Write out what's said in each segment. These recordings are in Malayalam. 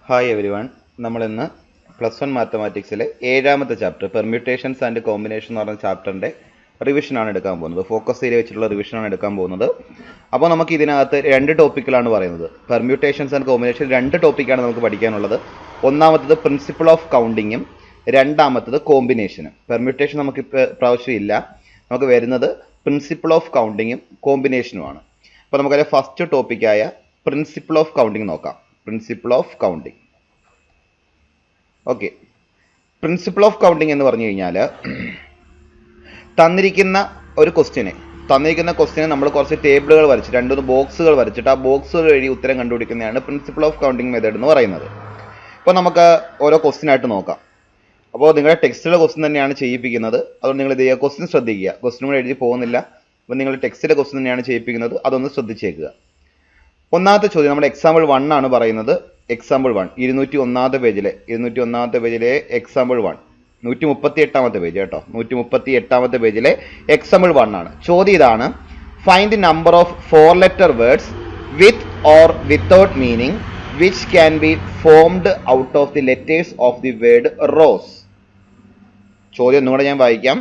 Hi every one. നമ്മളിന്ന് +1 മാത്തമാറ്റിക്സിലെ 7ാമത്തെ ചാപ്റ്റർ പെർമ്യൂട്ടേഷൻസ് ആൻഡ് കോമ്പിനേഷൻ എന്ന് പറഞ്ഞ ചാപ്റ്ററിൻ്റെ റിവിഷനാണ് എടുക്കാൻ പോകുന്നത്. ഫോക്കസ് ഏരിയ വെച്ചിട്ടുള്ള റിവിഷനാണ് എടുക്കാൻ പോകുന്നത്. അപ്പോൾ നമുക്ക് ഇതിനകത്ത് 2 ടോപ്പിക്കിലാണ് പറയുന്നത്. പെർമ്യൂട്ടേഷൻസ് ആൻഡ് കോമ്പിനേഷൻ 2 ടോപ്പിക്കാണ് നമുക്ക് പഠിക്കാനുള്ളത്. ഒന്നാമത്തത് പ്രിൻസിപ്പിൾ ഓഫ് കൗണ്ടിങ്ങും രണ്ടാമത്തത് കോമ്പിനേഷനും. പെർമ്യൂട്ടേഷൻ നമുക്ക് പ്രാവശ്യം ഇല്ല, നമുക്ക് വരുന്നത് പ്രിൻസിപ്പിൾ ഓഫ് കൗണ്ടിങ്ങും കോമ്പിനേഷനുമാണ്. അപ്പോൾ നമുക്കതിലെ ഫസ്റ്റ് ടോപ്പിക്കായ പ്രിൻസിപ്പിൾ ഓഫ് കൗണ്ടിങ് നോക്കാം. Principle of counting. Okay, principle of counting എന്ന് പറഞ്ഞു കഴിഞ്ഞാൽ തന്നിരിക്കുന്ന ക്വസ്റ്റ്യനെ നമ്മൾ കുറച്ച് ടേബിളുകൾ വരച്ച് 2-3 ബോക്സുകൾ വരച്ചിട്ട് ആ ബോക്സുകൾ വഴി ഉത്തരം കണ്ടുപിടിക്കുന്നതാണ് പ്രിൻസിപ്പിൾ ഓഫ് കൗണ്ടിങ് മെത്തേഡ് എന്ന് പറയുന്നത്. ഇപ്പോൾ നമുക്ക് ഓരോ ക്വസ്റ്റ്യനായിട്ട് നോക്കാം. അപ്പോൾ നിങ്ങളുടെ ടെക്സ്റ്റിലെ ക്വസ്റ്റ്യൻ തന്നെയാണ് ചെയ്യിപ്പിക്കുന്നത്, അതുകൊണ്ട് നിങ്ങൾ ഇത് ക്വസ്റ്റ്യൻ ശ്രദ്ധിക്കുക. ക്വസ്റ്റ്യൻ കൂടെ എഴുതി പോകുന്നില്ല, അപ്പോൾ നിങ്ങൾ ടെക്സ്റ്റിലെ ക്വസ്റ്റ്യൻ തന്നെയാണ് ചെയ്യിപ്പിക്കുന്നത്, അതൊന്ന് ശ്രദ്ധിച്ചേക്കുക. ഒന്നാമത്തെ ചോദ്യം നമ്മുടെ എക്സാമ്പിൾ 1 ആണ് പറയുന്നത്. എക്സാമ്പിൾ 1 201ാമത്തെ പേജിലെ എക്സാമ്പിൾ 1 138ാമത്തെ പേജ് കേട്ടോ, 138ാമത്തെ പേജിലെ എക്സാമ്പിൾ 1 ആണ്. ചോദ്യം ഇതാണ്: find the number of 4 letter words with or without meaning which can be formed out of the letters of the word rose. ചോദ്യം ഒന്നുകൂടെ ഞാൻ വായിക്കാം.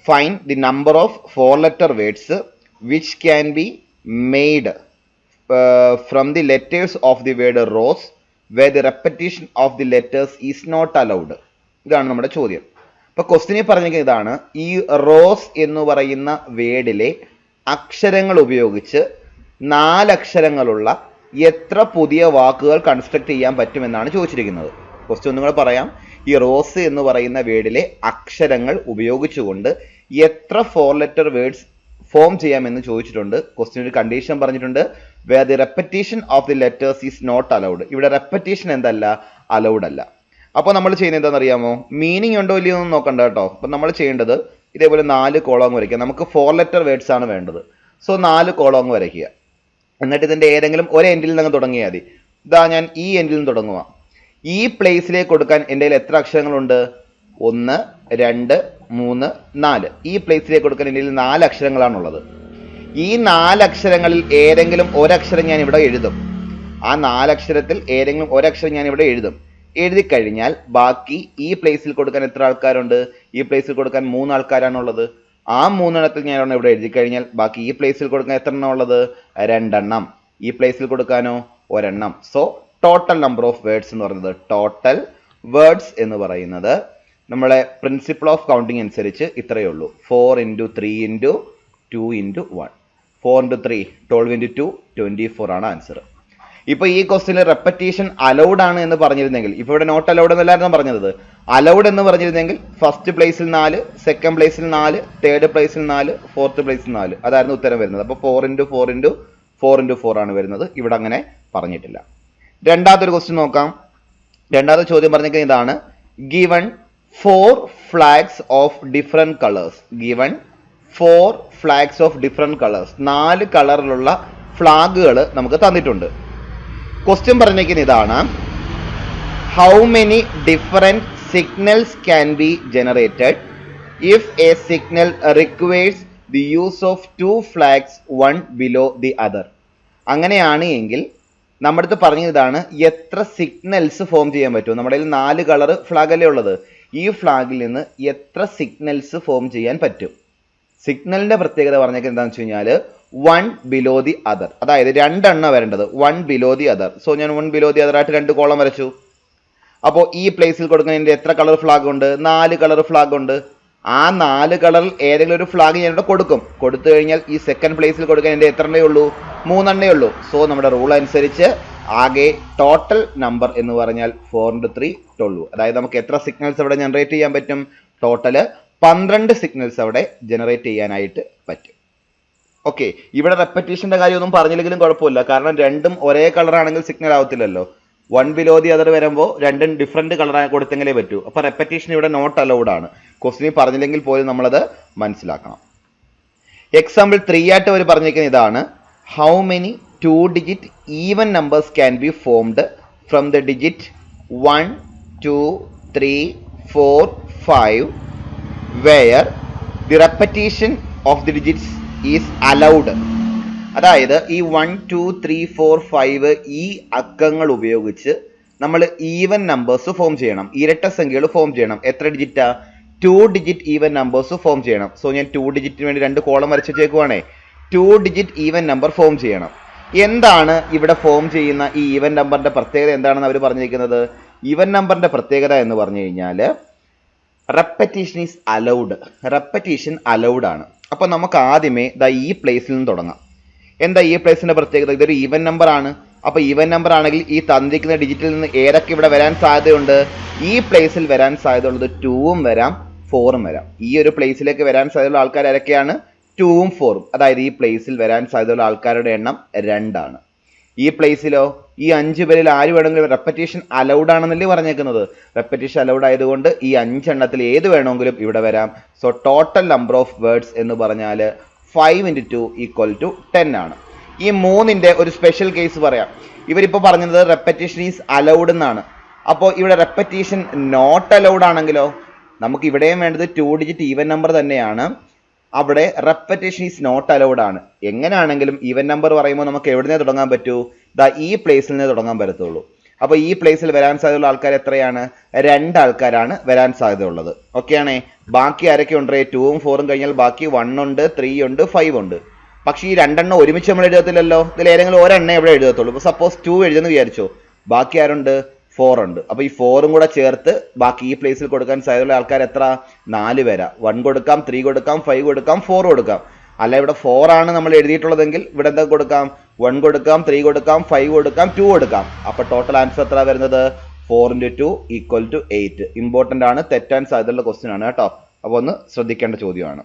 Find the number of 4 letter words which can be made from the letters of the word rose where the repetition of the letters is not allowed. ഇതാണ് നമ്മുടെ ചോദ്യം. അപ്പോൾ ക്വസ്റ്റ്യനിൽ പറഞ്ഞിരിക്കുന്നത് ഇതാണ്: ഈ റോസ് എന്ന് പറയുന്ന വേർഡിലെ അക്ഷരങ്ങൾ ഉപയോഗിച്ച് 4 അക്ഷരങ്ങളുള്ള എത്ര പുതിയ വാക്കുകൾ കൺസ്ട്രക്ട് ചെയ്യാൻ പറ്റുമെന്നാണ് ചോദിച്ചിരിക്കുന്നത്. ക്വസ്റ്റ്യൻ ഒന്നും കൂടെ പറയാം. ഈ റോസ് എന്ന് പറയുന്ന വേർഡിലെ അക്ഷരങ്ങൾ ഉപയോഗിച്ചുകൊണ്ട് എത്ര 4 letter വേർഡ്സ് ഫോം ചെയ്യാമെന്ന് ചോദിച്ചിട്ടുണ്ട്. ക്വസ്റ്റ്യൻ ഒരു കണ്ടീഷൻ പറഞ്ഞിട്ടുണ്ട്: where the repetition of the letters is not allowed. ഇവിടെ റെപ്പറ്റീഷൻ എന്തല്ല, അലൗഡ് അല്ല. അപ്പോൾ നമ്മൾ ചെയ്യുന്നത് എന്താണെന്ന് അറിയാമോ? മീനിങ് ഉണ്ടോ ഇല്ലയോ എന്ന് നോക്കണ്ട കേട്ടോ. അപ്പം നമ്മൾ ചെയ്യേണ്ടത് ഇതേപോലെ 4 കോളം വരയ്ക്കുക. നമുക്ക് 4 letter വേർഡ്സ് ആണ് വേണ്ടത്. സോ 4 കോളം വരയ്ക്കുക. എന്നിട്ട് ഇതിൻ്റെ ഏതെങ്കിലും ഒരു എൻഡിൽ നിന്ന് തുടങ്ങിയാൽ മതി. ഇതാ ഞാൻ ഈ എൻഡിൽ നിന്ന് തുടങ്ങുക. ഈ പ്ലേസിലേക്ക് കൊടുക്കാൻ എൻ്റെ കയ്യിൽ എത്ര അക്ഷരങ്ങളുണ്ട്? 1 2 3 4. ഈ പ്ലേസിലേക്ക് കൊടുക്കാൻ എൻ്റെ 4 അക്ഷരങ്ങളാണുള്ളത്. ഈ 4 അക്ഷരങ്ങളിൽ ഏതെങ്കിലും ഒരക്ഷരം ഞാൻ ഇവിടെ എഴുതും. ആ 4 അക്ഷരത്തിൽ ഏതെങ്കിലും ഒരക്ഷരം ഞാൻ ഇവിടെ എഴുതും. എഴുതി കഴിഞ്ഞാൽ ബാക്കി ഈ പ്ലേസിൽ കൊടുക്കാൻ എത്ര ആൾക്കാരുണ്ട്? ഈ പ്ലേസിൽ കൊടുക്കാൻ 3 ആൾക്കാരാണുള്ളത്. ആ 3 എണ്ണത്തിൽ ഞാൻ ഇവിടെ എഴുതി കഴിഞ്ഞാൽ ബാക്കി ഈ പ്ലേസിൽ കൊടുക്കാൻ എത്ര എണ്ണം ഉള്ളത്? 2 എണ്ണം. ഈ പ്ലേസിൽ കൊടുക്കാനോ 1 എണ്ണം. So total number of words എന്ന് പറയുന്നത്, ടോട്ടൽ വേർഡ്സ് എന്ന് പറയുന്നത് നമ്മളെ പ്രിൻസിപ്പിൾ ഓഫ് കൗണ്ടിങ് അനുസരിച്ച് ഇത്രയേ ഉള്ളൂ. 4 × 3 × 2 × 1. 4 × 3 12 × 2 24 ആണ് ആൻസർ. ഇപ്പോൾ ഈ ക്വസ്റ്റ്യനിൽ റെപ്പറ്റീഷൻ അലൗഡ് ആണ് എന്ന് പറഞ്ഞിരുന്നെങ്കിൽ, ഇപ്പോൾ ഇവിടെ നോട്ട് അലൗഡ് എന്നല്ലായിരുന്നു പറഞ്ഞത്, അലൗഡ് എന്ന് പറഞ്ഞിരുന്നെങ്കിൽ ഫസ്റ്റ് പ്ലേസിൽ 4, സെക്കൻഡ് പ്ലേസിൽ 4, തേർഡ് പ്ലേസിൽ 4, ഫോർത്ത് പ്ലേസിൽ 4, അതായിരുന്നു ഉത്തരം വരുന്നത്. അപ്പോൾ 4 × 4 × 4 × 4 ആണ് വരുന്നത്. ഇവിടെ അങ്ങനെ പറഞ്ഞിട്ടില്ല. രണ്ടാമത്തെ ക്വസ്റ്റ്യൻ നോക്കാം. രണ്ടാമത്തെ ചോദ്യം പറഞ്ഞിരിക്കുന്നത് ഇതാണ്: given 4 flags of different colors. Given 4 flags of different colors. 4 കളറിലുള്ള ഫ്ലാഗുകൾ നമുക്ക് തന്നിട്ടുണ്ട്. ക്വസ്റ്റ്യൻ പറഞ്ഞിരിക്കുന്നത് ഇതാണ്: how many different signals can be generated if A signal requires the use of 2 flags, one below the other. അങ്ങനെയാണ് എങ്കിൽ നമ്മുടെ അടുത്ത് പറഞ്ഞത് ഇതാണ്: എത്ര സിഗ്നൽസ് ഫോം ചെയ്യാൻ പറ്റും? നമ്മുടെ കയ്യിൽ 4 കളർ ഫ്ലാഗ് അല്ലേ ഉള്ളത്. ഈ ഫ്ലാഗിൽ നിന്ന് എത്ര സിഗ്നൽസ് ഫോം ചെയ്യാൻ പറ്റും? സിഗ്നലിന്റെ പ്രത്യേകത പറഞ്ഞേക്കുന്നത് എന്താണെന്ന് വെച്ച് കഴിഞ്ഞാൽ 1 below the other. അതായത് 2 എണ്ണം വരേണ്ടത്, 1 below the other. സോ ഞാൻ 1 below the other ആയിട്ട് 2 കോളം വരച്ചു. അപ്പോൾ ഈ പ്ലേസിൽ കൊടുക്കുന്നതിൻ്റെ എത്ര കളർ ഫ്ലാഗ് ഉണ്ട്? 4 കളർ ഫ്ലാഗ് ഉണ്ട്. ആ 4 കളറിൽ ഏതെങ്കിലും ഒരു ഫ്ലാഗ് ഞാൻ ഇവിടെ കൊടുക്കും. കൊടുത്തു കഴിഞ്ഞാൽ ഈ സെക്കൻഡ് പ്ലേസിൽ കൊടുക്കാൻ എൻ്റെ എത്ര എണ്ണേ ഉള്ളൂ? 3 എണ്ണേ ഉള്ളൂ. സോ നമ്മുടെ റൂൾ അനുസരിച്ച് ആകെ ടോട്ടൽ നമ്പർ എന്ന് പറഞ്ഞാൽ 4 × 3 12. അതായത് നമുക്ക് എത്ര സിഗ്നൽസ് അവിടെ ജനറേറ്റ് ചെയ്യാൻ പറ്റും? ടോട്ടല് 12 സിഗ്നൽസ് അവിടെ ജനറേറ്റ് ചെയ്യാനായിട്ട് പറ്റും. ഓക്കെ, ഇവിടെ റെപ്പറ്റീഷന്റെ കാര്യമൊന്നും പറഞ്ഞില്ലെങ്കിലും കുഴപ്പമില്ല, കാരണം രണ്ടും ഒരേ കളറാണെങ്കിൽ സിഗ്നൽ ആവത്തില്ലല്ലോ. 1 below the other വരുമ്പോൾ രണ്ടും ഡിഫറെന്റ് കളർ കൊടുത്തെങ്കിലേ പറ്റൂ. അപ്പോൾ റെപ്പറ്റീഷൻ ഇവിടെ നോട്ട് അലൗഡ് ആണ്. ക്വസ്റ്റ്യൻ പറഞ്ഞില്ലെങ്കിൽ പോലും നമ്മളത് മനസ്സിലാക്കണം. എക്സാമ്പിൾ 3 ആയിട്ട് അവർ പറഞ്ഞിരിക്കുന്നത് ഇതാണ്: how many 2-digit even numbers can be formed from the digit 1 2 3 4 5 where the repetition of the digits is allowed. അതായത് ഈ 1 2 3 4 5 ഈ അക്കങ്ങൾ ഉപയോഗിച്ച് നമ്മൾ ഈവൻ നമ്പേഴ്സ് ഫോം ചെയ്യണം, ഇരട്ട സംഖ്യകൾ ഫോം ചെയ്യണം. എത്ര ഡിജിറ്റാ? 2 ഡിജിറ്റ് ഈവൻ നമ്പേഴ്സ് ഫോം ചെയ്യണം. സോ ഞാൻ 2 ഡിജിറ്റിന് വേണ്ടി 2 കോളം വരച്ച് വെച്ചേക്കുവാണേ. 2 ഡിജിറ്റ് ഈവൻ നമ്പർ ഫോം ചെയ്യണം. എന്താണ് ഇവിടെ ഫോം ചെയ്യുന്ന ഈ ഈവൻ നമ്പറിന്റെ പ്രത്യേകത എന്താണെന്ന് അവർ പറഞ്ഞിരിക്കുന്നത്? ഈവൻ നമ്പറിന്റെ പ്രത്യേകത എന്ന് പറഞ്ഞു കഴിഞ്ഞാൽ repetition is allowed. Repetition allowed ആണ്. അപ്പൊ നമുക്ക് ആദ്യമേ ഈ പ്ലേസിൽ നിന്ന് തുടങ്ങാം. എന്താ ഈ പ്ലേസിന്റെ പ്രത്യേകത? ഇതൊരു ഈവൻ നമ്പർ ആണ്. അപ്പൊ ഈവൻ നമ്പർ ആണെങ്കിൽ ഈ തന്നിരിക്കുന്ന ഡിജിറ്റിൽ നിന്ന് ഏതൊക്കെ ഇവിടെ വരാൻ സാധ്യതയുണ്ട്? ഈ പ്ലേസിൽ വരാൻ സാധ്യതയുള്ളത് 2ഉം വരാം 4ഉം വരാം. ഈ ഒരു പ്ലേസിലേക്ക് വരാൻ സാധ്യതയുള്ള ആൾക്കാർ ആരൊക്കെയാണ്? 2ഉം 4ഉം. അതായത് ഈ പ്ലേസിൽ വരാൻ സാധ്യതയുള്ള ആൾക്കാരുടെ എണ്ണം 2 ആണ്. ഈ പ്ലേസിലോ ഈ 5 പേരിൽ ആര് വേണമെങ്കിലും റെപ്പറ്റീഷൻ അലൗഡ് ആണെന്നല്ലേ പറഞ്ഞേക്കുന്നത്. റെപ്പറ്റീഷൻ അലൗഡ് ആയതുകൊണ്ട് ഈ 5 എണ്ണത്തിൽ ഏത് വേണമെങ്കിലും ഇവിടെ വരാം. So total number of words എന്ന് പറഞ്ഞാൽ 5 × 2 = 10 ആണ്. ഈ 3ന്റെ ഒരു സ്പെഷ്യൽ കേസ് പറയാം. ഇവരിപ്പോൾ പറഞ്ഞത് റെപ്പറ്റീഷൻ ഈസ് അലൗഡ് എന്നാണ്. അപ്പോൾ ഇവിടെ റെപ്പറ്റീഷൻ നോട്ട് അലൗഡ് ആണെങ്കിലോ? നമുക്ക് ഇവിടെയും വേണ്ടത് 2 ഡിജിറ്റ് ഈവൻ നമ്പർ തന്നെയാണ്. അവിടെ റെപ്പറ്റീഷൻ ഈസ് നോട്ട് അലൗഡ് ആണ്. എങ്ങനെയാണെങ്കിലും ഈവൻ നമ്പർ പറയുമ്പോൾ നമുക്ക് എവിടുന്നേ തുടങ്ങാൻ പറ്റൂ? ഈ പ്ലേസിൽ നിന്ന് തുടങ്ങാൻ പറ്റത്തുള്ളൂ. അപ്പോൾ ഈ പ്ലേസിൽ വരാൻ സാധ്യതയുള്ള ആൾക്കാർ എത്രയാണ്? 2 ആൾക്കാരാണ് വരാൻ സാധ്യതയുള്ളത്. ഓക്കെ ആണേ. ബാക്കി ആരൊക്കെ ഉണ്ട്? 2ഉം 4ഉം കഴിഞ്ഞാൽ ബാക്കി 1 ഉണ്ട്, 3 ഉണ്ട്, 5 ഉണ്ട്. പക്ഷേ ഈ 2 എണ്ണം ഒരുമിച്ച് നമ്മൾ എഴുതത്തില്ലല്ലോ. ഇതിൽ ഏതെങ്കിലും ഒരെണ്ണം എവിടെ എഴുതത്തുള്ളൂ. ഇപ്പോൾ സപ്പോസ് 2 എഴുതുന്നു വിചാരിച്ചോ, ബാക്കി ആരുണ്ട്? 4 ഉണ്ട്. അപ്പോൾ ഈ 4ഉം കൂടെ ചേർത്ത് ബാക്കി ഈ പ്ലേസിൽ കൊടുക്കാൻ സാധ്യതയുള്ള ആൾക്കാർ എത്ര? 4 പേരാ. 1 കൊടുക്കാം, 3 കൊടുക്കാം, 5 കൊടുക്കാം, 4 കൊടുക്കാം. അല്ല ഇവിടെ 4 ആണ് നമ്മൾ എഴുതിയിട്ടുള്ളതെങ്കിൽ ഇവിടെ എന്താ കൊടുക്കാം? 1 കൊടുക്കാം, 3 കൊടുക്കാം, 5 കൊടുക്കാം, 2 കൊടുക്കാം. അപ്പോൾ ടോട്ടൽ ആൻസർ എത്ര വരുന്നത്? 4 × 2 = 8. ഇമ്പോർട്ടൻ്റ് ആണ്, തെറ്റാൻ സാധ്യതയുള്ള ക്വസ്റ്റ്യൻ ആണ് കേട്ടോ. അപ്പോൾ ഒന്ന് ശ്രദ്ധിക്കേണ്ട ചോദ്യമാണ്.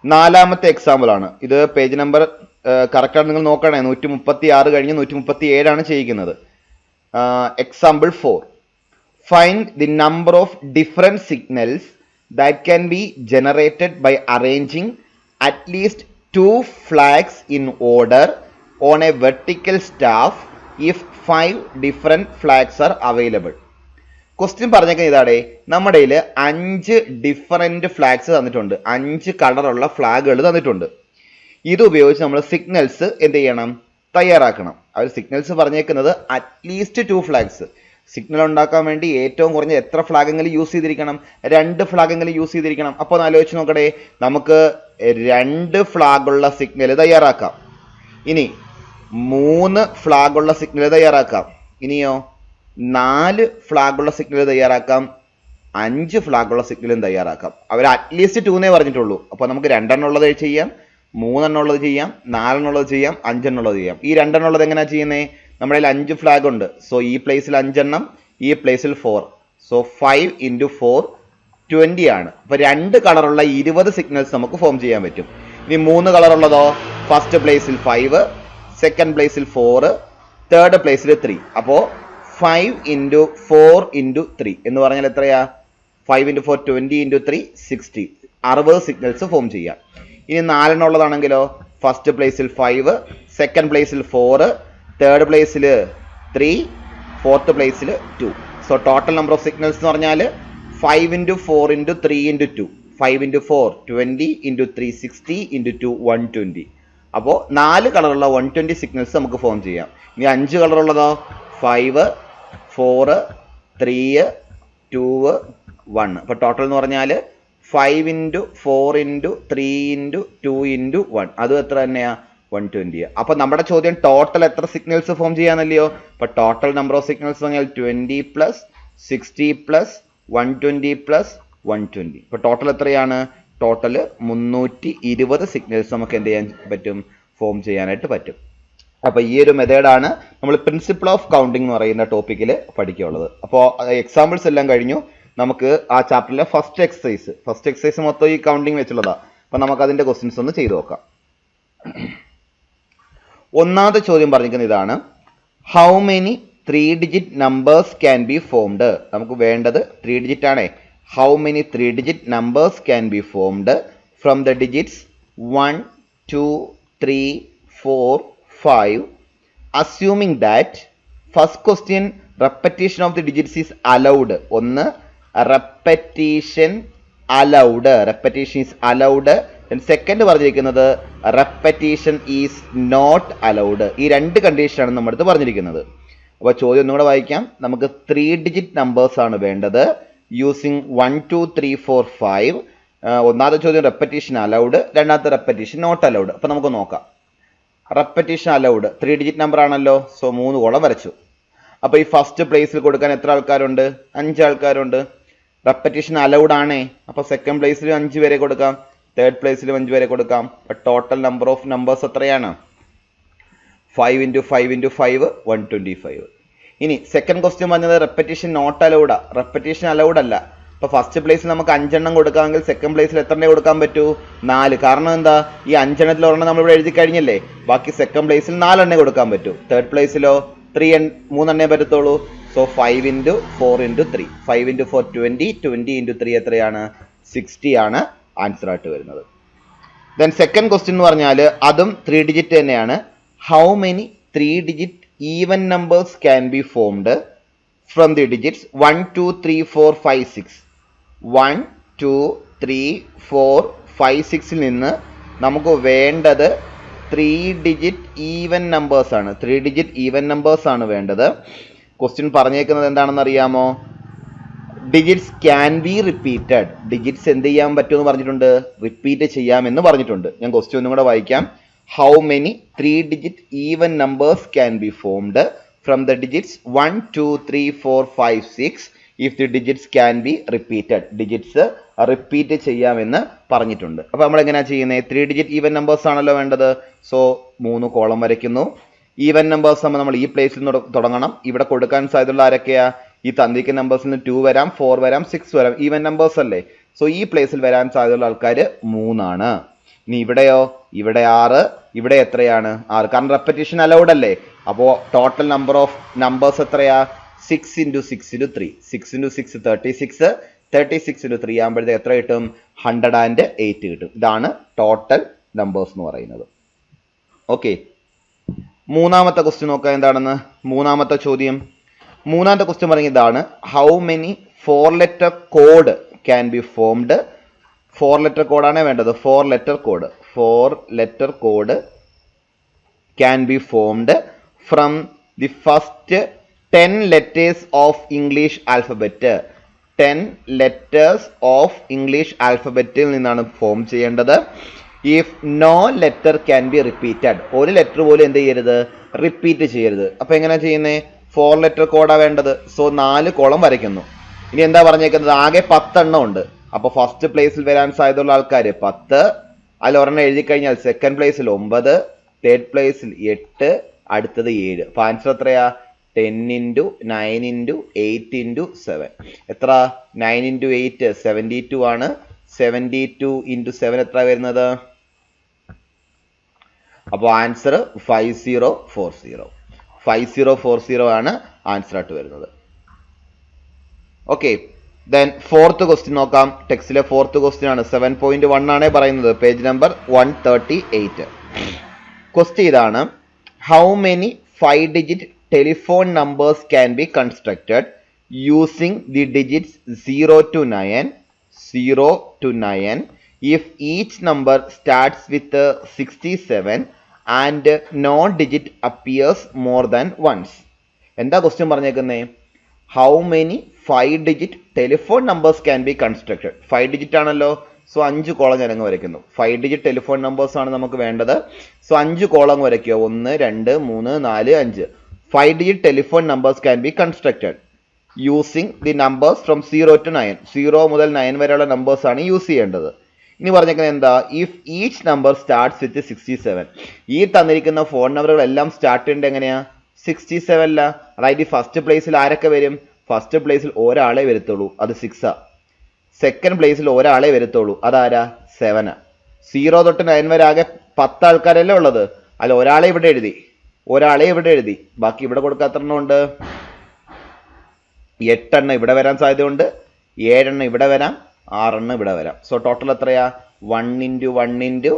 4ാമത്തെ എക്സാമ്പിൾ ആണ് ഇത്. പേജ് നമ്പർ കറക്റ്റാണ് നിങ്ങൾ നോക്കണേ. 136 കഴിഞ്ഞ് 137 ആണ് ചെയ്യിക്കുന്നത്. Example 4. Find the number of different signals that can be generated by arranging at least 2 flags in order on a vertical staff if 5 different flags are available. Question പറഞ്ഞേക്കുന്നത് ഇതാടേ, നമ്മുടെ കയ്യിൽ 5 ഡിഫറെന്റ് ഫ്ലാഗ്സ് തന്നിട്ടുണ്ട്. 5 കളറുള്ള ഫ്ലാഗുകൾ തന്നിട്ടുണ്ട്. ഇത് ഉപയോഗിച്ച് നമ്മൾ സിഗ്നൽസ് എന്ത് ചെയ്യണം? തയ്യാറാക്കണം. അവർ സിഗ്നൽസ് പറഞ്ഞേക്കുന്നത് അറ്റ്ലീസ്റ്റ് 2 ഫ്ലാഗ്സ്. സിഗ്നൽ ഉണ്ടാക്കാൻ വേണ്ടി ഏറ്റവും കുറഞ്ഞ എത്ര ഫ്ലാഗെങ്കിലും യൂസ് ചെയ്തിരിക്കണം? 2 ഫ്ലാഗെങ്കിലും യൂസ് ചെയ്തിരിക്കണം. അപ്പോൾ ഒന്ന് ആലോചിച്ച് നോക്കട്ടെ. നമുക്ക് 2 ഫ്ലാഗുള്ള സിഗ്നൽ തയ്യാറാക്കാം. ഇനി 3 ഫ്ലാഗുള്ള സിഗ്നൽ തയ്യാറാക്കാം. ഇനിയോ 4 ഫ്ലാഗുള്ള സിഗ്നൽ തയ്യാറാക്കാം. 5 ഫ്ലാഗുള്ള സിഗ്നലും തയ്യാറാക്കാം. അവർ അറ്റ്ലീസ്റ്റ് 2 പറഞ്ഞിട്ടുള്ളൂ. അപ്പോൾ നമുക്ക് 2 എണ്ണം ഉള്ളത് ചെയ്യാം, 3 എണ്ണം ഉള്ളത് ചെയ്യാം, 4 എണ്ണം ഉള്ളത് ചെയ്യാം, 5 എണ്ണം ഉള്ളത് ചെയ്യാം. ഈ 2 എണ്ണം ഉള്ളത് എങ്ങനെയാണ് ചെയ്യുന്നത്? നമ്മുടെ കയ്യിൽ 5 ഫ്ലാഗ് ഉണ്ട്. സോ ഈ പ്ലേസിൽ 5 എണ്ണം, ഈ പ്ലേസിൽ 4. സോ 5 × 4 20 ആണ്. അപ്പോൾ 2 കളറുള്ള 20 സിഗ്നൽസ് നമുക്ക് ഫോം ചെയ്യാൻ പറ്റും. ഇനി 3 കളറുള്ളതോ? ഫസ്റ്റ് പ്ലേസിൽ 5, സെക്കൻഡ് പ്ലേസിൽ 4, തേർഡ് പ്ലേസിൽ 3. അപ്പോൾ 5 × 4 × 3 എന്ന് പറഞ്ഞാൽ എത്രയാ? 5 × 4 20 × 3 60. 60 സിഗ്നൽസ് ഫോം ചെയ്യാം. ഇനി 4 എണ്ണം ഉള്ളതാണെങ്കിലോ? ഫസ്റ്റ് പ്ലേസിൽ 5, സെക്കൻഡ് പ്ലേസിൽ 4, തേർഡ് പ്ലേസിൽ 3, ഫോർത്ത് പ്ലേസിൽ 2. So total number of signals എന്ന് പറഞ്ഞാൽ 5 × 4 × 3 × 2. 5 × 4 20 × 3 60 × 2 120. അപ്പോൾ 4 കളറുള്ള 120 സിഗ്നൽസ് നമുക്ക് ഫോം ചെയ്യാം. ഇനി 5 കളറുള്ളതോ? 5, 4, 3, 2, 1. അപ്പോൾ ടോട്ടൽ എന്ന് പറഞ്ഞാൽ 5 × 4 × 3 × 2 × 1. അതും എത്ര തന്നെയാ? 120. അപ്പോൾ നമ്മുടെ ചോദ്യം ടോട്ടൽ എത്ര സിഗ്നൽസ് ഫോം ചെയ്യാന്നല്ലയോ? അപ്പോൾ ടോട്ടൽ നമ്പർ ഓഫ് സിഗ്നൽസ് പറഞ്ഞാൽ 20 + 60 + 120 + 120. ഇപ്പോൾ ടോട്ടൽ എത്രയാണ്? ടോട്ടൽ 320 സിഗ്നൽസ് നമുക്ക് എന്ത് ചെയ്യാൻ പറ്റും? ഫോം ചെയ്യാനായിട്ട് പറ്റും. അപ്പോൾ ഈ ഒരു മെത്തേഡാണ് നമ്മൾ പ്രിൻസിപ്പിൾ ഓഫ് കൗണ്ടിങ് എന്ന് പറയുന്ന ടോപ്പിക്കിൽ പഠിക്കാനുള്ളത്. അപ്പോൾ എക്സാമ്പിൾസ് എല്ലാം കഴിഞ്ഞു. നമുക്ക് ആ ചാപ്റ്ററിലെ ഫസ്റ്റ് എക്സസൈസ് മൊത്തം ഈ കൗണ്ടിങ് വെച്ചുള്ളതാണ്. അപ്പോൾ നമുക്ക് അതിൻ്റെ ക്വസ്റ്റ്യൻസ് ഒന്ന് ചെയ്തു നോക്കാം. ഒന്നാമത്തെ ചോദ്യം പറഞ്ഞിരിക്കുന്നത് ഇതാണ്: how many 3 digit numbers can be formed? നമുക്ക് വേണ്ടത് 3 ഡിജിറ്റ് ആണേ. How many 3 digit numbers can be formed from the digits 1, 2, 3, 4, 5, assuming that first question repetition of the digits is allowed. ഒന്ന് repetition is allowed. then second പറഞ്ഞിരിക്കുന്നത് repetition is not allowed. ഈ രണ്ട് കണ്ടീഷനാണ് നമ്മുടെ അടുത്ത് പറഞ്ഞിരിക്കുന്നത്. അപ്പോൾ ചോദ്യം ഒന്നുകൂടെ വായിക്കാം. നമുക്ക് 3 ഡിജിറ്റ് നമ്പേഴ്സ് ആണ് വേണ്ടത്. യൂസിങ് 1 2 3 4 5. ഒന്നാമത്തെ ചോദ്യം റെപ്പറ്റീഷൻ അലൗഡ്, രണ്ടാമത്തെ റെപ്പറ്റീഷൻ നോട്ട് അലൗഡ്. അപ്പോൾ നമുക്ക് നോക്കാം. റെപ്പറ്റീഷൻ അലൗഡ് 3 ഡിജിറ്റ് നമ്പർ ആണല്ലോ. സോ 3 കോളം വരച്ചു. അപ്പോൾ ഈ ഫസ്റ്റ് പ്ലേസിൽ കൊടുക്കാൻ എത്ര ആൾക്കാരുണ്ട്? 5 ആൾക്കാരുണ്ട്. റെപ്പറ്റീഷൻ അലൗഡ് ആണേ. അപ്പോൾ സെക്കൻഡ് പ്ലേസിൽ 5 പേരെ കൊടുക്കാം, തേർഡ് പ്ലേസിൽ 5 പേരെ കൊടുക്കാം. ടോട്ടൽ നമ്പർ ഓഫ് നമ്പേഴ്സ് എത്രയാണ്? 5 × 5 × 5 125. ഇനി സെക്കൻഡ് ക്വസ്റ്റ്യൻ പറഞ്ഞത് റെപ്പറ്റീഷൻ നോട്ട് അലൗഡാ. റെപ്പറ്റീഷൻ അലൗഡ് അല്ല. അപ്പോൾ ഫസ്റ്റ് പ്ലേസിൽ നമുക്ക് 5 എണ്ണം കൊടുക്കാമെങ്കിൽ സെക്കൻഡ് പ്ലേസിൽ എത്ര എണ്ണം കൊടുക്കാൻ പറ്റൂ? 4. കാരണം എന്താ? ഈ 5 എണ്ണത്തിൽ ഒരെണ്ണം നമ്മളിവിടെ എഴുതി കഴിഞ്ഞല്ലേ. ബാക്കി സെക്കൻഡ് പ്ലേസിൽ 4 എണ്ണേ കൊടുക്കാൻ പറ്റൂ. തേർഡ് പ്ലേസിലോ 3 എണ്ണേ പറ്റത്തുള്ളൂ. സോ 5 × 4 × 3. 5 × 4 20, 20 × 3 എത്രയാണ്? 60 ആണ് ആൻസർ ആയിട്ട് വരുന്നത്. ദെൻ സെക്കൻഡ് ക്വസ്റ്റ്യൻ എന്ന് പറഞ്ഞാൽ അതും 3 ഡിജിറ്റ് തന്നെയാണ്. How many 3 digit even numbers can be formed from the digits 1 2 3 4 5 6. 1 2 3 4 5 6ൽ നിന്ന് നമുക്ക് വേണ്ടത് 3 ഡിജിറ്റ് ഈവൻ നമ്പേഴ്സ് ആണ്. 3 ഡിജിറ്റ് ഈവൻ നമ്പേഴ്സ് ആണ് വേണ്ടത്. ക്വസ്റ്റ്യൻ പറഞ്ഞേക്കുന്നത് എന്താണെന്ന് അറിയാമോ? Digits can be repeated. Digits എന്ത് ചെയ്യാൻ പറ്റുമെന്ന് പറഞ്ഞിട്ടുണ്ട്? റിപ്പീറ്റ് ചെയ്യാമെന്ന് പറഞ്ഞിട്ടുണ്ട്. ഞാൻ ക്വസ്റ്റ്യൻ ഒന്നും കൂടെ വായിക്കാം. How many 3 digit even numbers can be formed from the digits 1 2 3 4 5 6 if the digits can be repeated. Digits repeat ചെയ്യാമെന്ന് പറഞ്ഞിട്ടുണ്ട്. അപ്പോൾ നമ്മൾ എങ്ങനെയാണ് ചെയ്യുന്നത്? 3 ഡിജിറ്റ് ഈവൻ നമ്പേഴ്സ് ആണല്ലോ വേണ്ടത്. സോ 3 കോളം വരയ്ക്കുന്നു. ഈവൻ നമ്പേഴ്സ് ആകുമ്പോൾ നമ്മൾ ഈ പ്ലേസിൽ നിന്ന് തുടങ്ങണം. ഇവിടെ കൊടുക്കാൻ സാധ്യതയുള്ള ആരൊക്കെയാ? ഈ തന്നിരിക്കുന്ന നമ്പേഴ്സിൽ നിന്ന് 2 വരാം, 4 വരാം, 6 വരാം. ഈവൻ നമ്പേഴ്സ് അല്ലേ. സോ ഈ പ്ലേസിൽ വരാൻ സാധ്യതയുള്ള ആൾക്കാർ 3 ആണ്. ഇനി ഇവിടെയോ? ഇവിടെ 6, ഇവിടെ എത്രയാണ്? 6. കാരണം റെപ്പറ്റീഷൻ അലൗഡ് അല്ലേ. അപ്പോൾ ടോട്ടൽ നമ്പർ ഓഫ് നമ്പേഴ്സ് എത്രയാ? 6 × 6 × 3. 6 × 6 36. 36 × 3 ആകുമ്പോഴത്തേക്ക് എത്ര കിട്ടും? 108 കിട്ടും. ഇതാണ് ടോട്ടൽ നമ്പേഴ്സ് എന്ന് പറയുന്നത്. ഓക്കെ, മൂന്നാമത്തെ ക്വസ്റ്റ്യൻ നോക്കാം എന്താണെന്ന്. മൂന്നാമത്തെ ചോദ്യം, മൂന്നാമത്തെ ക്വസ്റ്റ്യൻ പറഞ്ഞ ഇതാണ്. How many 4 letter code can be formed? 4 letter കോഡാണ് വേണ്ടത്. 4 letter code can be formed from the first 10 letters of English alphabet. 10 letters of English ആൽഫബറ്റിൽ നിന്നാണ് ഫോം ചെയ്യേണ്ടത്. If no letter can be repeated. ഒരു ലെറ്റർ പോലും എന്ത് ചെയ്യരുത്? റിപ്പീറ്റ് ചെയ്യരുത്. അപ്പൊ എങ്ങനെയാ ചെയ്യുന്നത്? 4 ലെറ്റർ കോഡാ വേണ്ടത്. സോ 4 കോളം വരയ്ക്കുന്നു. ഇനി എന്താ പറഞ്ഞേക്കുന്നത്? ആകെ 10 എണ്ണം ഉണ്ട്. അപ്പൊ ഫസ്റ്റ് പ്ലേസിൽ വരാൻ സാധ്യതയുള്ള ആൾക്കാർ 10. അതിൽ ഒരെണ്ണം എഴുതി കഴിഞ്ഞാൽ സെക്കൻഡ് പ്ലേസിൽ 9, തേർഡ് പ്ലേസിൽ 8, അടുത്തത് 7. അപ്പൊ ആൻസർ എത്രയാ? 10 × 9 × 8 × 7. എത്ര? 9 × 8 72 ആണ്. 72 × 7 എത്ര വരുന്നത്? അപ്പോൾ ആൻസർ 5040. 5040 ആണ് ആൻസർ ആയിട്ട് വരുന്നത്. ഓക്കെ, ദെൻ ഫോർത്ത് ക്വസ്റ്റ്യൻ നോക്കാം. ടെക്സ്റ്റിലെ ഫോർത്ത് ക്വസ്റ്റ്യൻ ആണ്. 7.1 ആണ് പറയുന്നത്. Page number 138. ക്വസ്റ്റ്യൻ ഇതാണ്. How many 5 digit telephone numbers can be constructed using the digits 0 to 9 if each number starts with 67 and no digit appears more than once? എന്താ ക്വസ്റ്റ്യൻ പറഞ്ഞേക്കുന്നേ? How many 5 digit telephone numbers can be constructed. 5 digit ആണല്ലോ. സോ 5 കോളം ഞാൻ അങ്ങ് വരയ്ക്കുന്നു. 5 ഡിജിറ്റ് ടെലിഫോൺ നമ്പേഴ്സ് ആണ് നമുക്ക് വേണ്ടത്. സോ 5 കോളം വരയ്ക്കുക. 1 2 3 4 5. 5 digit telephone numbers can be constructed using the numbers from 0 to 9. 0 മുതൽ 9 വരെയുള്ള നമ്പേഴ്സ് ആണ് യൂസ് ചെയ്യേണ്ടത്. ഇനി പറഞ്ഞേക്കുന്നത് എന്താ? If each number starts with 67. ഈ തന്നിരിക്കുന്ന ഫോൺ നമ്പറുകളെല്ലാം സ്റ്റാർട്ട് ചെയ്യേണ്ടത് എങ്ങനെയാ? 67 അതായത് ഈ ഫസ്റ്റ് പ്ലേസിൽ ആരൊക്കെ വരും? ഫസ്റ്റ് പ്ലേസിൽ ഒരാളെ വരത്തുള്ളൂ, അത് 6. സെക്കൻഡ് പ്ലേസിൽ ഒരാളെ വരത്തുള്ളൂ, അതാരാ? 7. 0 തൊട്ട് 9 വരെ ആകെ 10 ആൾക്കാരല്ലേ ഉള്ളത്. അല്ല, ഒരാളെ ഇവിടെ എഴുതി, ബാക്കി ഇവിടെ കൊടുക്കാത്ത എണ്ണം ഉണ്ട്. 8 എണ്ണം ഇവിടെ വരാൻ സാധ്യതയുണ്ട്. 7 എണ്ണം ഇവിടെ വരാം. 6 എണ്ണം ഇവിടെ വരാം. സോ ടോട്ടൽ എത്രയാ? 1 × 1 ×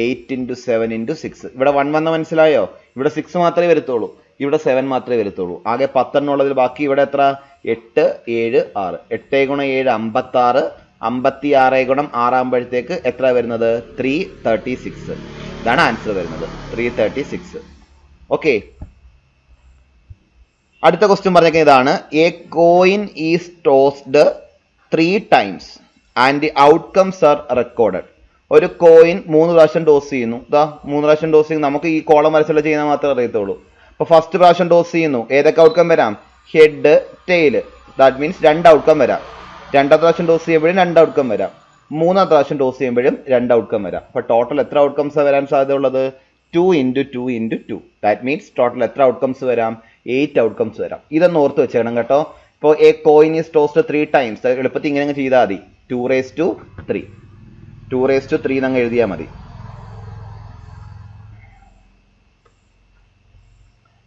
8 × 7 × 6. ഇവിടെ 1 വന്ന മനസ്സിലായോ? ഇവിടെ 6 മാത്രമേ വരത്തുള്ളൂ, ഇവിടെ 7 മാത്രമേ വരത്തുള്ളൂ. ആകെ 10 എണ്ണം ഉള്ളതിൽ ബാക്കി ഇവിടെ എത്ര? 8 7 6. 8 × 7 56. 56 × 6 ആകുമ്പോഴത്തേക്ക് എത്ര വരുന്നത്? 336. ഇതാണ് ആൻസർ വരുന്നത്, 336. ഓക്കെ, അടുത്ത ക്വസ്റ്റ്യൻ പറഞ്ഞേക്കുന്നത് ഇതാണ്, A coin is tossed 3 times and outcomes R recorded. ഒരു കോയിൻ 3 പ്രാവശ്യം ടോസ് ചെയ്യുന്നു. 3 പ്രാവശ്യം ടോസ് ചെയ്യുന്നു. നമുക്ക് ഈ കോളം വരച്ചുള്ള ചെയ്യുന്ന മാത്രമേ അറിയത്തുള്ളൂ. അപ്പോൾ ഫസ്റ്റ് പ്രാവശ്യം ടോസ് ചെയ്യുന്നു, ഏതൊക്കെ ഔട്ട്കം വരാം? Head, tail. That means 2 outcome വരാം. രണ്ടാമത്തെ പ്രാവശ്യം ടോസ് ചെയ്യുമ്പോഴും 2 ഔട്ട്കം വരാം. മൂന്നാമത്തെ പ്രാവശ്യം ടോസ് ചെയ്യുമ്പോഴും 2 ഔട്ട്കം വരാം. അപ്പോൾ ടോട്ടൽ എത്ര ഔട്ട്കംസ് വരാൻ സാധ്യതയുള്ളത്? 2 × 2 × 2. ദാറ്റ് മീൻസ് ടോട്ടൽ എത്ര ഔട്ട്കംസ് വരാം? 8 ഔട്ട്കംസ് വരാം. ഇതൊന്ന് ഓർത്ത് വെച്ചേക്കണം കേട്ടോ. ഇപ്പോൾ A coin is tossed 3 times, എളുപ്പത്തിൽ ഇങ്ങനെ ചെയ്താൽ മതി. 2⁻3 2⁻3 എന്നങ്ങ് എഴുതിയാൽ മതി.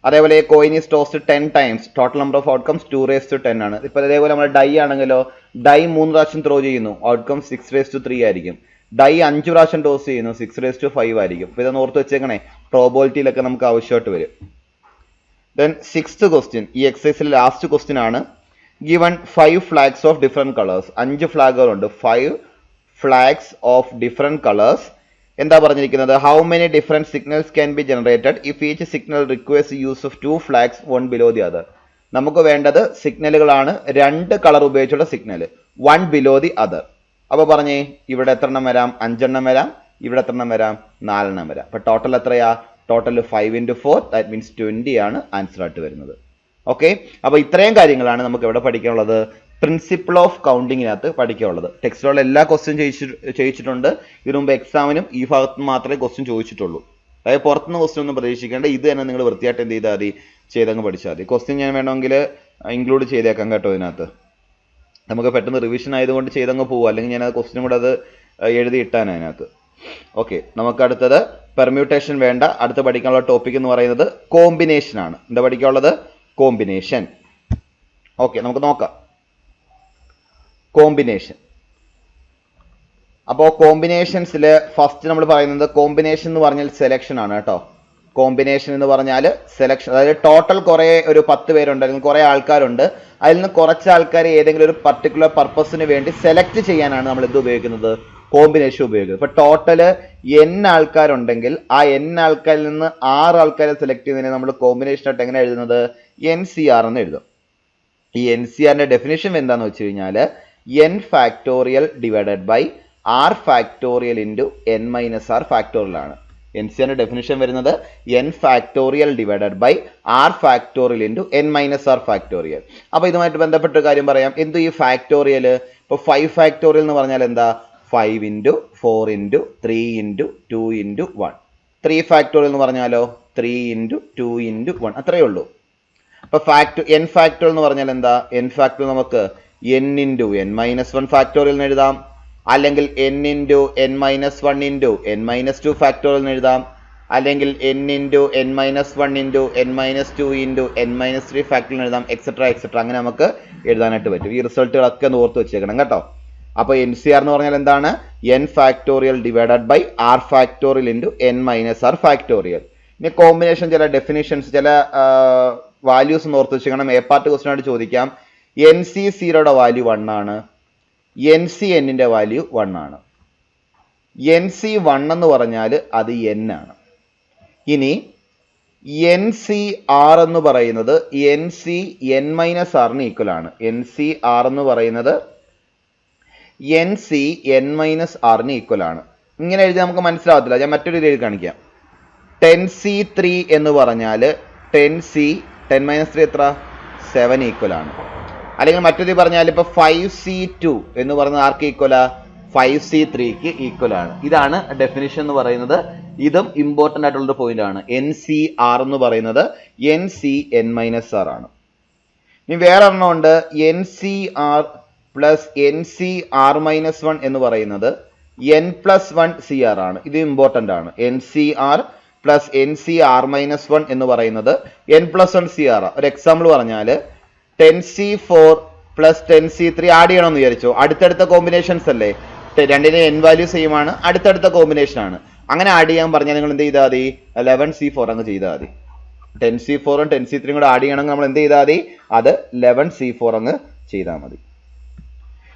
അതേപോലെ coin is tossed 10 times, total number of outcomes 2⁻10 ആണ്. ഇപ്പോൾ അതേപോലെ നമ്മൾ ഡൈ ആണെങ്കിലോ, ഡൈ 3 പ്രാവശ്യം ത്രോ ചെയ്യുന്നു, ഔട്ട്കം 6⁻3 ആയിരിക്കും. ഡൈ 5 പ്രാവശ്യം ടോസ് ചെയ്യുന്നു, 6⁻5 ആയിരിക്കും. അപ്പോൾ ഇതൊന്ന് ഓർത്ത് വെച്ചേക്കണേ, പ്രോബിലിറ്റിയിലൊക്കെ നമുക്ക് ആവശ്യമായിട്ട് വരും. ദെൻ 6th ക്വസ്റ്റ്യൻ, ഈ എക്സസൈസിലെ ലാസ്റ്റ് ക്വസ്റ്റ്യൻ ആണ്. Given 5 flags of different colours. 5 ഫ്ലാഗുകളുണ്ട്. 5 flags of different colours. എന്താ പറഞ്ഞിരിക്കുന്നത്? How many different signals can be generated if each signal requires use of 2 flags, one below the other. നമുക്ക് വേണ്ടത് സിഗ്നലുകളാണ്, 2 കളർ ഉപയോഗിച്ചുള്ള സിഗ്നൽ, 1 below the other. അപ്പോൾ പറഞ്ഞേ, ഇവിടെ എത്ര എണ്ണം വരാം? 5 എണ്ണം വരാം. ഇവിടെ എത്ര എണ്ണം വരാം? 4 എണ്ണം വരാം. അപ്പോൾ ടോട്ടൽ എത്രയാ? ടോട്ടൽ 5 × 4, ദാറ്റ് മീൻസ് 20 ആണ് ആൻസർ ആയിട്ട് വരുന്നത്. ഓക്കെ, അപ്പോൾ ഇത്രയും കാര്യങ്ങളാണ് നമുക്ക് ഇവിടെ പഠിക്കാനുള്ളത്, പ്രിൻസിപ്പിൾ ഓഫ് കൗണ്ടിങ്ങിനകത്ത് പഠിക്കാനുള്ളത്. ടെക്സ്റ്റിലുള്ള എല്ലാ ക്വസ്റ്റ്യൻ ചോദിച്ചിട്ടുണ്ട്. ഇതിനു മുമ്പ് എക്സാമിനും ഈ ഭാഗത്ത് മാത്രമേ ക്വസ്റ്റ്യൻ ചോദിച്ചിട്ടുള്ളൂ. അതായത് പുറത്തുനിന്ന് ക്വസ്റ്റ്യൻ ഒന്നും പ്രതീക്ഷിക്കേണ്ട. ഇത് തന്നെ നിങ്ങൾ വൃത്തിയായിട്ട് എന്ത് ചെയ്താൽ മതി? ചെയ്തങ്ങ് പഠിച്ചാൽ മതി. ക്വസ്റ്റ്യൻ ഞാൻ വേണമെങ്കിൽ ഇൻക്ലൂഡ് ചെയ്തേക്കാം കേട്ടോ ഇതിനകത്ത്. നമുക്ക് പെട്ടെന്ന് റിവിഷൻ ആയതുകൊണ്ട് ചെയ്തങ്ങ് പോകും, അല്ലെങ്കിൽ ഞാൻ ക്വസ്റ്റ്യൻ കൂടെ അത് എഴുതി ഇട്ടാണ് അതിനകത്ത്. ഓക്കെ, നമുക്ക് അടുത്തത് പെർമ്യൂട്ടേഷൻ വേണ്ട. അടുത്ത് പഠിക്കാനുള്ള ടോപ്പിക് എന്ന് പറയുന്നത് കോമ്പിനേഷൻ ആണ്. എന്താ പഠിക്കാനുള്ളത്? കോമ്പിനേഷൻ. ഓക്കെ, നമുക്ക് നോക്കാം കോമ്പിനേഷൻ. അപ്പോൾ കോമ്പിനേഷൻസിൽ ഫസ്റ്റ് നമ്മൾ പറയുന്നത്, കോമ്പിനേഷൻ എന്ന് പറഞ്ഞാൽ സെലക്ഷൻ ആണ് കേട്ടോ. കോമ്പിനേഷൻ എന്ന് പറഞ്ഞാൽ സെലക്ഷൻ, അതായത് ടോട്ടൽ ഒരു 10 പേരുണ്ട്, അല്ലെങ്കിൽ കുറേ ആൾക്കാരുണ്ട്. അതിൽ നിന്ന് കുറച്ച് ആൾക്കാരെ ഏതെങ്കിലും ഒരു പർട്ടിക്കുലർ പർപ്പസിന് വേണ്ടി സെലക്ട് ചെയ്യാനാണ് നമ്മൾ ഇത് ഉപയോഗിക്കുന്നത്, കോമ്പിനേഷൻ ഉപയോഗിക്കുന്നത്. ഇപ്പൊ ടോട്ടൽ n ആൾക്കാരുണ്ടെങ്കിൽ ആ n ആൾക്കാരിൽ നിന്ന് 6 ആൾക്കാരെ സെലക്ട് ചെയ്യുന്നതിനെ നമ്മൾ കോമ്പിനേഷൻ ആയിട്ട് എങ്ങനെ എഴുതുന്നത്? NCR എന്ന് എഴുതും. ഈ NCRന്റെ ഡെഫിനേഷൻ എന്താന്ന് വെച്ച് കഴിഞ്ഞാൽ n factorial divided by r factorial into n minus r factorial ആണ്. NCRന്റെ ഡെഫിനേഷൻ വരുന്നത് n factorial divided by r factorial into n minus r factorial. അപ്പോൾ ഇതുമായിട്ട് ബന്ധപ്പെട്ട കാര്യം പറയാം. എന്തു ഈ ഫാക്ടോറിയൽ? ഇപ്പോൾ 5 ഫാക്ടോറിയൽ എന്ന് പറഞ്ഞാൽ എന്താ? 5 × 4 × 3 × 2 × 1. 3 ഫാക്ടോറിയൽ എന്ന് പറഞ്ഞാലോ 3 × 2 × 1, അത്രയേ ഉള്ളൂ. അപ്പോൾ n ഫാക്ടോറിയൽ എന്ന് പറഞ്ഞാൽ എന്താ? n ഫാക്ടോറിയൽ നമുക്ക് n × n മൈനസ് 1 ഫാക്ടോറിയൽ എന്ന് എഴുതാം, അല്ലെങ്കിൽ n × n minus 1 × n minus 2 factorial എന്ന് എഴുതാം, അല്ലെങ്കിൽ n × n minus 1 × n minus 2 × n minus 3 factorial എഴുതാം, എക്സെട്ര എക്സെട്ര. അങ്ങനെ നമുക്ക് എഴുതാനായിട്ട് പറ്റും. ഈ റിസൾട്ടുകളൊക്കെ ഒന്ന് ഓർത്ത് വെച്ചേക്കണം കേട്ടോ. അപ്പോൾ NCR എന്ന് പറഞ്ഞാൽ എന്താണ്? n factorial divided by r factorial into n minus r factorial. ഇനി കോമ്പിനേഷൻ ചില ഡെഫിനിഷൻസ്, ചില വാല്യൂസ് ഒന്ന് ഓർത്ത് വെച്ചേക്കണം. എ പാർട്ട് ക്വസ്റ്റ്യൻ ആയിട്ട് ചോദിക്കാം. NC0യുടെ വാല്യൂ 1 ആണ്, NCNന്റെ വാല്യൂ 1 ആണ്. NC1 എന്ന് പറഞ്ഞാൽ അത് n ആണ്. ഇനി NCR എന്ന് പറയുന്നത് NCn മൈനസ് ആറിന് ഈക്വൽ ആണ്. NCR എന്ന് പറയുന്നത് NCn മൈനസ് ആറിന് ഈക്വൽ ആണ്. ഇങ്ങനെ എഴുതി നമുക്ക് മനസ്സിലാവത്തില്ല. ഞാൻ മറ്റൊരു രീതിയിൽ കാണിക്കാം. 10C3 എന്ന് പറഞ്ഞാൽ 10 മൈനസ് 3 എത്ര? 7 ഈക്വൽ ആണ്. അല്ലെങ്കിൽ മറ്റൊരു പറഞ്ഞാൽ ഇപ്പൊ 5C2 എന്ന് പറയുന്നത് ആർക്ക് ഈക്വലാ? 5C3ക്ക് ഈക്വൽ ആണ്. ഇതാണ് ഡെഫിനിഷൻ എന്ന് പറയുന്നത്. ഇതും ഇമ്പോർട്ടൻ്റ് ആയിട്ടുള്ള പോയിന്റ് ആണ്. NCR എന്ന് പറയുന്നത് NCn മൈനസ് ആർ ആണ്. ഇനി വേറെ ഒരെണ്ണം ഉണ്ട്, NCR പ്ലസ് NCR മൈനസ് 1 എന്ന് പറയുന്നത് n+1 CR ആണ്. ഇത് ഇമ്പോർട്ടൻ്റ് ആണ്. NCR പ്ലസ് NCR മൈനസ് 1 എന്ന് പറയുന്നത് n+1 CR. ഒരു എക്സാമ്പിൾ പറഞ്ഞാൽ 10C4 പ്ലസ് 10C3 ആഡ് ചെയ്യണമെന്ന് വിചാരിച്ചോ. അടുത്തടുത്ത കോമ്പിനേഷൻസ് അല്ലേ, രണ്ടിനെ n വാല്യൂ സെയിം ആണ്, അടുത്തടുത്ത കോമ്പിനേഷൻ ആണ്. അങ്ങനെ ആഡ് ചെയ്യാൻ പറഞ്ഞാൽ നിങ്ങൾ എന്ത് ചെയ്താൽ മതി? 11C4 അങ്ങ് ചെയ്താൽ മതി. 10C4 ഉം 10C3 കൂടെ ആഡ് ചെയ്യണമെങ്കിൽ നമ്മൾ എന്ത് ചെയ്താൽ മതി? അത് 11C4 അങ്ങ് ചെയ്താൽ മതി.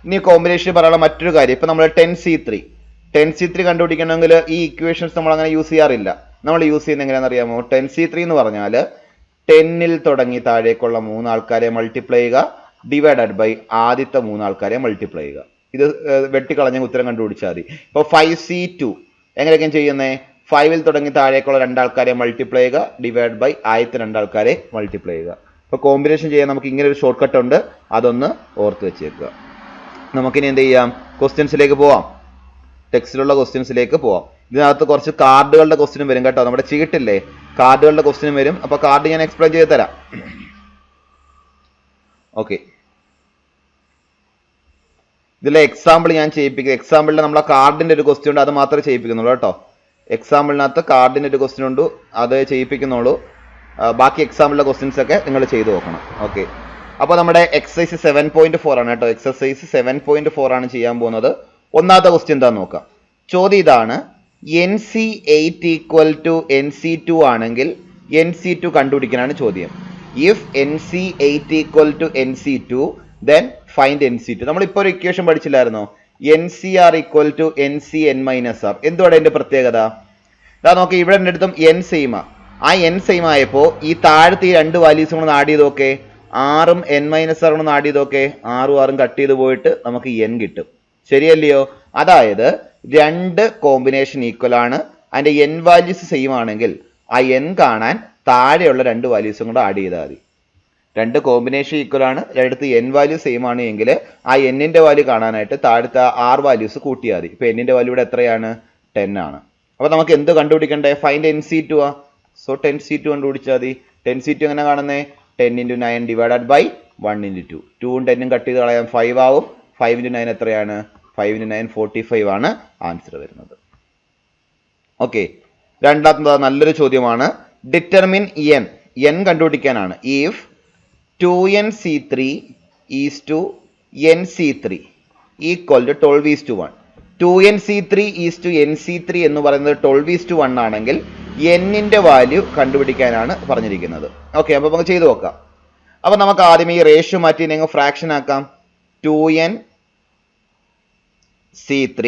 ഇനി കോമ്പിനേഷൻ പറയാനുള്ള മറ്റൊരു കാര്യം, ഇപ്പൊ നമ്മൾ 10C3 കണ്ടുപിടിക്കണമെങ്കിൽ ഈ ഇക്വേഷൻസ് നമ്മൾ അങ്ങനെ യൂസ് ചെയ്യാറില്ല. നമ്മൾ യൂസ് ചെയ്യുന്നത് എങ്ങനെയാണെന്ന് അറിയാമോ? 10C3 എന്ന് പറഞ്ഞാൽ 10ൽ തുടങ്ങി താഴേക്കുള്ള 3 ആൾക്കാരെ മൾട്ടിപ്ലൈ ചെയ്യുക ഡിവൈഡഡ് ബൈ ആദ്യത്തെ 3 ആൾക്കാരെ മൾട്ടിപ്ലൈ ചെയ്യുക. ഇത് വെട്ടിക്കളഞ്ഞ ഉത്തരം കണ്ടുപിടിച്ചാൽ മതി. ഇപ്പോൾ 5C2 എങ്ങനെയൊക്കെയാണ് ചെയ്യുന്നത്? 5ൽ തുടങ്ങി താഴേക്കുള്ള 2 ആൾക്കാരെ മൾട്ടിപ്ലൈ ചെയ്യുക ഡിവൈഡ് ബൈ ആദ്യത്തെ 2 ആൾക്കാരെ മൾട്ടിപ്ലൈ ചെയ്യുക. ഇപ്പോൾ കോമ്പിനേഷൻ ചെയ്യാൻ നമുക്ക് ഇങ്ങനെ ഒരു ഷോർട്ട് കട്ട് ഉണ്ട്, അതൊന്ന് ഓർത്ത് വെച്ചേക്കുക. നമുക്കിനി എന്ത് ചെയ്യാം? ക്വസ്റ്റ്യൻസിലേക്ക് പോവാം. ടെക്സ്റ്റിലുള്ള ക്വസ്റ്റ്യൻസിലേക്ക് പോവാം. ഇതിനകത്ത് കുറച്ച് കാർഡുകളുടെ ക്വസ്റ്റ്യനും വരും കേട്ടോ. നമ്മുടെ ചീട്ടില്ലേ, കാർഡുകളുടെ ക്വസ്റ്റ്യനും വരും. അപ്പൊ കാർഡ് ഞാൻ എക്സ്പ്ലെയിൻ ചെയ്ത് തരാം. ഓക്കെ, ഇതിലെ എക്സാമ്പിൾ ഞാൻ ചെയ്യിപ്പിക്കുക. എക്സാമ്പിളിൽ നമ്മളെ കാർഡിന്റെ ഒരു ക്വസ്റ്റ്യൻ ഉണ്ട്, അത് മാത്രമേ ചെയ്യിപ്പിക്കുന്നുള്ളൂ കേട്ടോ. എക്സാമ്പിളിനകത്ത് കാർഡിന്റെ ഒരു ക്വസ്റ്റ്യൻ ഉണ്ട്, അത് ചെയ്യിപ്പിക്കുന്നുള്ളൂ. ബാക്കി എക്സാമ്പിളിലെ ക്വസ്റ്റ്യൻസ് ഒക്കെ നിങ്ങൾ ചെയ്തു നോക്കണം. ഓക്കെ, അപ്പോൾ നമ്മുടെ എക്സസൈസ് 7.4 ആണ് കേട്ടോ. എക്സസൈസ് 7.4 ആണ് ചെയ്യാൻ പോകുന്നത്. ഒന്നാമത്തെ ക്വസ്റ്റ്യൻ എന്താന്ന് നോക്കാം. ചോദ്യം ഇതാണ്: NC8 = NC2 ആണെങ്കിൽ NC2 കണ്ടുപിടിക്കാനാണ് ചോദ്യം. If NC8 = NC2 then find NC2. നമ്മളിപ്പോൾ ഒരു ഇക്വേഷൻ പഠിച്ചില്ലായിരുന്നോ? NCR = NCn-R. എന്തുവാണ് അതിന്റെ പ്രത്യേകത? ഇതാ നോക്കി, ഇവിടെ എൻ്റെ അടുത്തും n സെയിമാ. ആ n സെയിം ആയപ്പോൾ ഈ താഴത്തെ ഈ 2 വാല്യൂസും കൂടെ ആഡ് ചെയ്ത് നോക്കേ. 6ഉം n-R ഒന്ന് ആഡ് ചെയ്ത് നോക്കേ. 6ഉം കട്ട് ചെയ്ത് പോയിട്ട് നമുക്ക് n കിട്ടും. ശരിയല്ലയോ? അതായത് 2 കോമ്പിനേഷൻ ഈക്വൽ ആണ്. അതിന്റെ n വാല്യൂസ് സെയിം ആണെങ്കിൽ ആ n കാണാൻ താഴെയുള്ള 2 വാല്യൂസും കൂടെ ആഡ് ചെയ്താൽ മതി. 2 കോമ്പിനേഷൻ ഈക്വൽ ആണ്, രണ്ടിടത്ത് n വാല്യൂ സെയിം ആണ് എങ്കിൽ ആ n-ന്റെ വാല്യൂ കാണാനായിട്ട് താഴത്തെ r വാല്യൂസ് കൂട്ടിയാൽ മതി. ഇപ്പൊ n-ന്റെ വാല്യൂ ഇവിടെ എത്രയാണ്? 10 ആണ്. അപ്പൊ നമുക്ക് എന്ത് കണ്ടുപിടിക്കണ്ടേ? ഫൈൻഡ് NC2 ആ. സോ 10C2 കണ്ടുപിടിച്ചാൽ മതി. 10C2 എങ്ങനെ കാണുന്നേ? 10 × 9 ഡിവൈഡഡ് ബൈ 1 × 2. 2ഉം 10ഉം കട്ട് ചെയ്ത് കളയാം, 5 ആവും. 5 × 9 എത്രയാണ്? 5 × 9 45 ആണ് ആൻസർ വരുന്നത്. ഓക്കെ, രണ്ടാമത്തെ നല്ലൊരു ചോദ്യമാണ്. Determine n കണ്ടുപിടിക്കാനാണ്. If 2NC3 = NC3 = 12:1. 2NC3 = NC3 എന്ന് പറയുന്നത് 12:1 ആണെങ്കിൽ n-ന്റെ വാല്യൂ കണ്ടുപിടിക്കാനാണ് പറഞ്ഞിരിക്കുന്നത്. ഓക്കെ, അപ്പൊ നമുക്ക് ചെയ്തു നോക്കാം. അപ്പൊ നമുക്ക് ആദ്യം ഈ റേഷ്യോ മാറ്റി ഞങ്ങൾ ഫ്രാക്ഷൻ ആക്കാം. 2NC3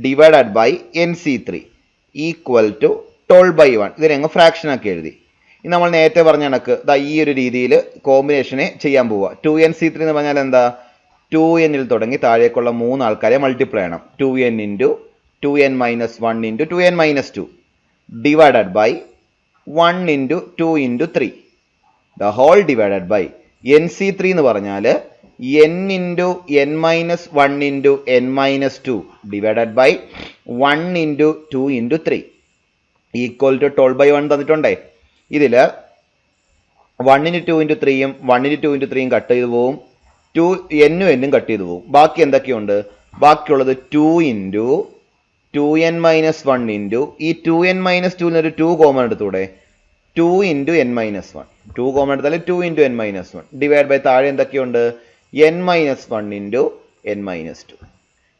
divided by NC3 = 12/1. ഇതിനെ ഞങ്ങൾ ഫ്രാക്ഷൻ ആക്കി എഴുതി. ഇനി നമ്മൾ നേരത്തെ പറഞ്ഞ കണക്ക് ഈ ഒരു രീതിയിൽ കോമ്പിനേഷനെ ചെയ്യാൻ പോവുക. 2NC3 എന്ന് പറഞ്ഞാൽ എന്താ? 2n-ൽ തുടങ്ങി താഴേക്കുള്ള 3 ആൾക്കാരെ മൾട്ടിപ്ലൈ ചെയ്യണം. 2n × 2n - 1 × 2n - 2 divided by 1 × 2 × 3 the whole divided by NC3 എന്ന് പറഞ്ഞാൽ n × n - 1 × n - 2 divided by 1 × 2 × 3 = 12/1 തന്നിട്ടുണ്ടേ. ഇതില് 1 × 2 × 3യും 1 × 2 × 3യും കട്ട് ചെയ്ത് പോവും. n-ഉം n-ഉം കട്ട് ചെയ്ത് പോവും. ബാക്കി എന്തൊക്കെയുണ്ട്? ബാക്കിയുള്ളത് 2 × 2n - 1 × ഈ 2n - 2ൽ ഒരു 2 കോമൺ എടുത്തൂടെ? 2 × n - 1. 2 കോമൺ എടുത്താൽ 2 × n - 1 ഡിവൈഡ് ബൈ താഴെ എന്തൊക്കെയുണ്ട്? n - 1 × n - 2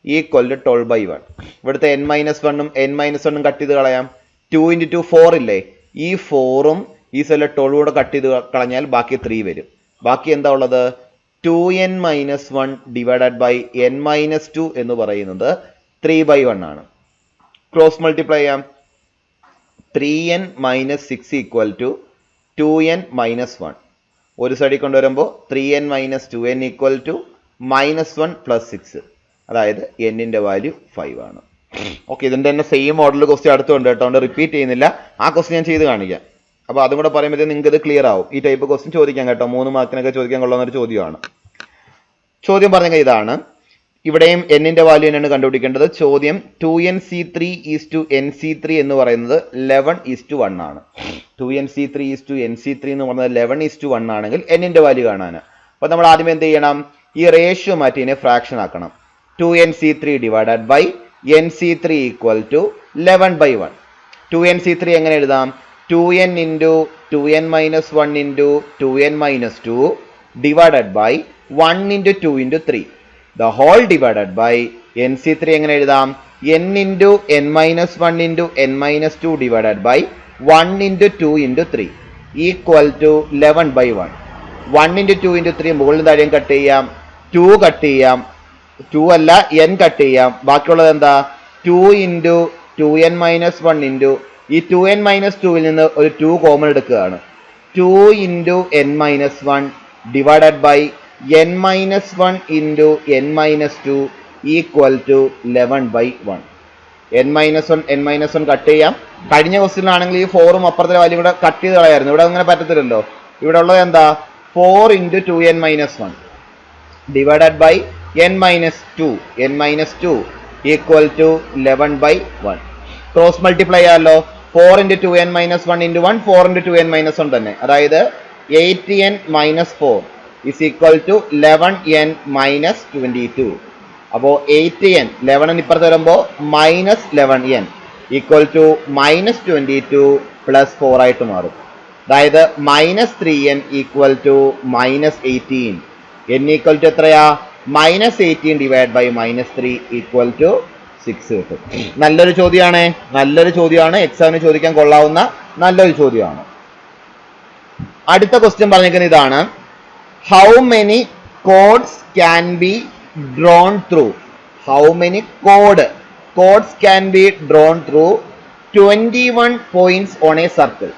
= 12/1. ഇവിടുത്തെ n - 1ഉം n - 1ഉം കട്ട് ചെയ്ത് കളയാം. 2 × 2 4 ഇല്ലേ? ഈ 4ഉം ഈ സെല്ലെ 12 കൂടെ കട്ട് ചെയ്ത് കളഞ്ഞാൽ ബാക്കി 3 വരും. ബാക്കി എന്താ ഉള്ളത്? 2n - 1 ഡിവൈഡഡ് ബൈ n - 2 എന്ന് പറയുന്നത് 3/1 ആണ്. ക്രോസ് മൾട്ടിപ്ലൈ ചെയ്യാം. 3n - 6 = 2n - 1. ഒരു സൈഡിൽ കൊണ്ടുവരുമ്പോൾ 3n - 2n = -1 + 6. അതായത് n-ന്റെ വാല്യൂ 5 ആണ്. ഓക്കെ, ഇതിന്റെ തന്നെ സെയിം മോഡൽ ക്വസ്റ്റ്യൻ അടുത്തുണ്ട് കേട്ടോ, അതുകൊണ്ട് റിപ്പീറ്റ് ചെയ്യുന്നില്ല. ആ ക്വസ്റ്റ്യൻ ഞാൻ ചെയ്ത് കാണിക്കാം. അപ്പോൾ അതും കൂടെ പറയുമ്പോഴത്തേക്ക് നിങ്ങൾക്ക് ഇത് ക്ലിയർ ആവും. ഈ ടൈപ്പ് ക്വസ്റ്റ്യൻ ചോദിക്കാം കേട്ടോ, 3 മാർക്കിനൊക്കെ ചോദിക്കാൻ കൊള്ളുന്ന ഒരു ചോദ്യമാണ്. ചോദ്യം പറഞ്ഞെങ്കിൽ ഇതാണ്. ഇവിടെയും n-ന്റെ വാല്യൂ തന്നെയാണ് കണ്ടുപിടിക്കേണ്ടത്. ചോദ്യം 2NC3 = NC3 എന്ന് പറയുന്നത് 11:1 ആണ്. 2NC3 = NC3 എന്ന് പറയുന്നത് 11:1 ആണെങ്കിൽ n-ന്റെ വാല്യൂ കാണാനാണ്. അപ്പൊ നമ്മൾ ആദ്യം എന്ത് ചെയ്യണം? ഈ റേഷ്യോ മാറ്റി ഇതിനെ ഫ്രാക്ഷൻ ആക്കണം. 2NC3 divided by NC3 = 11/1. 2NC3 എങ്ങനെ എഴുതാം? 2n × 2n - 1 × 2n - 2 divided by 1 × 2 × 3 the whole divided by NC3 എങ്ങനെ എഴുതാം? n × n - 1 × n - 2 divided by 1 × 2 × 3 = 11/1. 1 × 2 × 3 മുകളിൽ താഴെയും കട്ട് ചെയ്യാം. 2 കട്ട് ചെയ്യാം. 2 അല്ല, n കട്ട് ചെയ്യാം. ബാക്കിയുള്ളത് എന്താ? 2 × 2n - 1 × ഈ 2n - 2ൽ നിന്ന് ഒരു 2 കോമൺ എടുക്കുകയാണ്. 2 into n minus 1 divided by n minus 1 into n minus 2 equal to 11 by 1. n minus 1 cut ചെയ്യാം. കഴിഞ്ഞ ക്വസ്റ്റ്യനിലാണെങ്കിൽ ഈ 4ഉം അപ്പുറത്തെ വാല്യൂ കൂടെ കട്ട് ചെയ്ത് കളയായിരുന്നു. ഇവിടെ അങ്ങനെ പറ്റത്തില്ലല്ലോ. ഇവിടെ ഉള്ളത് എന്താ? 4 into 2n minus 1 divided by n minus 2 equal to 11 by 1. Cross multiply ചെയ്യാമല്ലോ. 4 into 2n minus 1 into 1 4 into 2n minus 1 തന്നെ. അതായത് 8n minus 4 is equal to 11n minus 22. അപ്പോൾ 8n 11 ഇപ്പുറത്ത് വരുമ്പോൾ minus 11n equal to minus 22 plus 4 ആയിട്ട് മാറും. അതായത് minus 3n equal to minus 18. n equal to എത്രയാ? Minus 18 divide by minus 3 equal to 6 കിട്ടും. നല്ലൊരു ചോദ്യമാണ്. എക്സാമിന് ചോദിക്കാൻ കൊള്ളാവുന്ന നല്ലൊരു ചോദ്യമാണ്. അടുത്ത ക്വസ്റ്റ്യൻ പറഞ്ഞിരിക്കുന്നത് ഇതാണ്. How many chords can be drawn through? How many chords can be drawn through 21 points on a circle?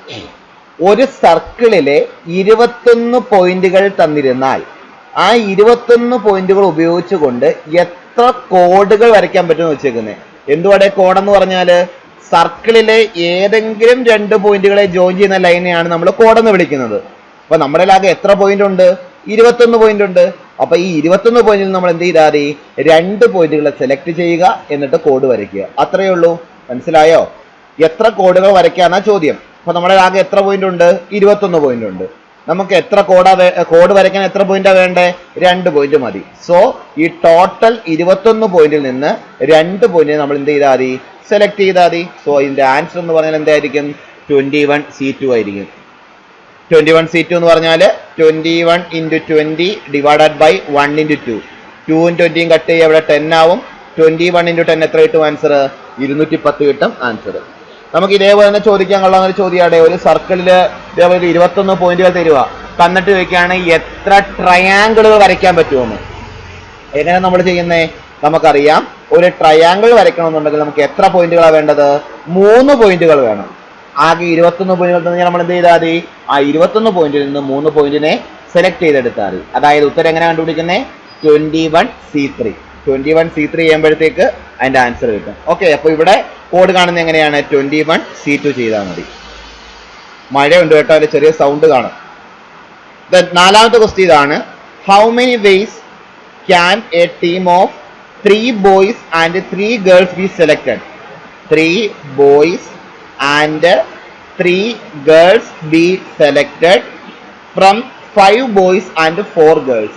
ഒരു സർക്കിളിലെ 21 പോയിന്റുകൾ തന്നിരുന്നാൽ ആ 21 പോയിന്റുകൾ ഉപയോഗിച്ചുകൊണ്ട് എത്ര കോഡുകൾ വരയ്ക്കാൻ പറ്റുമെന്ന് വെച്ചേക്കുന്നത്. എന്തുവാടെ കോഡെന്ന് പറഞ്ഞാല് സർക്കിളിലെ ഏതെങ്കിലും 2 പോയിന്റുകളെ ജോയിൻ ചെയ്യുന്ന ലൈനെയാണ് നമ്മൾ കോഡെന്ന് വിളിക്കുന്നത്. അപ്പൊ നമ്മുടെ ആകെ എത്ര പോയിന്റ് ഉണ്ട്? 21 പോയിന്റ് ഉണ്ട്. അപ്പൊ ഈ 21 പോയിന്റിൽ നമ്മൾ എന്ത് ചെയ്താൽ മതി? 2 പോയിന്റുകളെ സെലക്ട് ചെയ്യുക, എന്നിട്ട് കോഡ് വരയ്ക്കുക. അത്രയേ ഉള്ളൂ. മനസ്സിലായോ? എത്ര കോഡുകൾ വരയ്ക്കാന്നാ ചോദ്യം. അപ്പൊ നമ്മുടെ ആകെ എത്ര പോയിന്റ് ഉണ്ട്? 21 പോയിന്റ് ഉണ്ട്. നമുക്ക് എത്ര കോഡ് വരയ്ക്കാൻ എത്ര പോയിന്റാ വേണ്ടേ? 2 പോയിന്റ് മതി. സോ ഈ ടോട്ടൽ 21 പോയിന്റിൽ നിന്ന് 2 പോയിന്റ് നമ്മൾ എന്ത് ചെയ്താൽ മതി? സെലക്ട് ചെയ്താൽ മതി. സോ ഇതിന്റെ ആൻസർ എന്ന് പറഞ്ഞാൽ എന്തായിരിക്കും? 21C2 ആയിരിക്കും. 21C2 എന്ന് പറഞ്ഞാൽ 21 into 20 ഡിവൈഡഡ് ബൈ 1 into 2. 2ഉം 20യും കട്ട് ചെയ്യുക, ഇവിടെ 10 ആവും. 21 into 10 എത്ര കിട്ടും ആൻസർ? 210 കിട്ടും ആൻസർ. നമുക്ക് ഇതേപോലെ തന്നെ ചോദിക്കാൻ കൊള്ളാവുന്ന ഒരു ചോദ്യമാണ്. ഒരു സർക്കിളില് ഇതേപോലെ 21 പോയിന്റുകൾ തരുക, തന്നിട്ട് ചോദിക്കുകയാണ് എത്ര ട്രയാങ്കിളുകൾ വരയ്ക്കാൻ പറ്റുമെന്ന്. എങ്ങനെ നമ്മൾ ചെയ്യുന്നേ? നമുക്കറിയാം, ഒരു ട്രയാങ്കിൾ വരയ്ക്കണമെന്നുണ്ടെങ്കിൽ നമുക്ക് എത്ര പോയിന്റുകളാണ് വേണ്ടത്? 3 പോയിന്റുകൾ വേണം. ആകെ 21 പോയിന്റുകൾ തന്നെ നമ്മൾ എന്ത് ചെയ്താൽ മതി? ആ 21 പോയിന്റിൽ നിന്ന് 3 പോയിന്റിനെ സെലക്ട് ചെയ്തെടുത്താൽ മതി. അതായത് ഉത്തരം എങ്ങനെ കണ്ടുപിടിക്കുന്നത്? 21C3. 21C3 ചെയ്യുമ്പോഴത്തേക്ക് അതിന്റെ ആൻസർ കിട്ടും. ഓക്കെ, അപ്പൊ ഇവിടെ കോഡ് കാണുന്നത് എങ്ങനെയാണ്? 21C2 ചെയ്താൽ മതി. മഴയുണ്ട് കേട്ടോ, അതിൽ ചെറിയ സൗണ്ട് കാണും. നാലാമത്തെ ക്വസ്റ്റ്യൻ ഇതാണ്. How many ways can A team of 3 boys and 3 girls be selected? 3 boys and 3 girls be selected from 5 boys and 4 girls.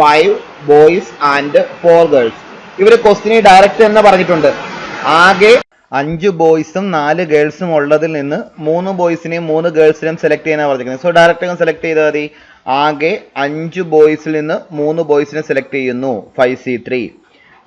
5 boys and 4 girls. ഇവര് ക്വസ്റ്റിനെ ഡയറക്റ്റ് എന്ന് പറഞ്ഞിട്ടുണ്ട്. ആകെ 5 ബോയ്സും 4 ഗേൾസും ഉള്ളതിൽ നിന്ന് 3 ബോയ്സിനെയും 3 ഗേൾസിനെയും സെലക്ട് ചെയ്യാനാണ് പറഞ്ഞിരിക്കുന്നത്. സോ ഡയറക്റ്റ് സെലക്ട് ചെയ്താൽ മതി. ആകെ 5 ബോയ്സിൽ നിന്ന് 3 ബോയ്സിനെ സെലക്ട് ചെയ്യുന്നു, 5C3.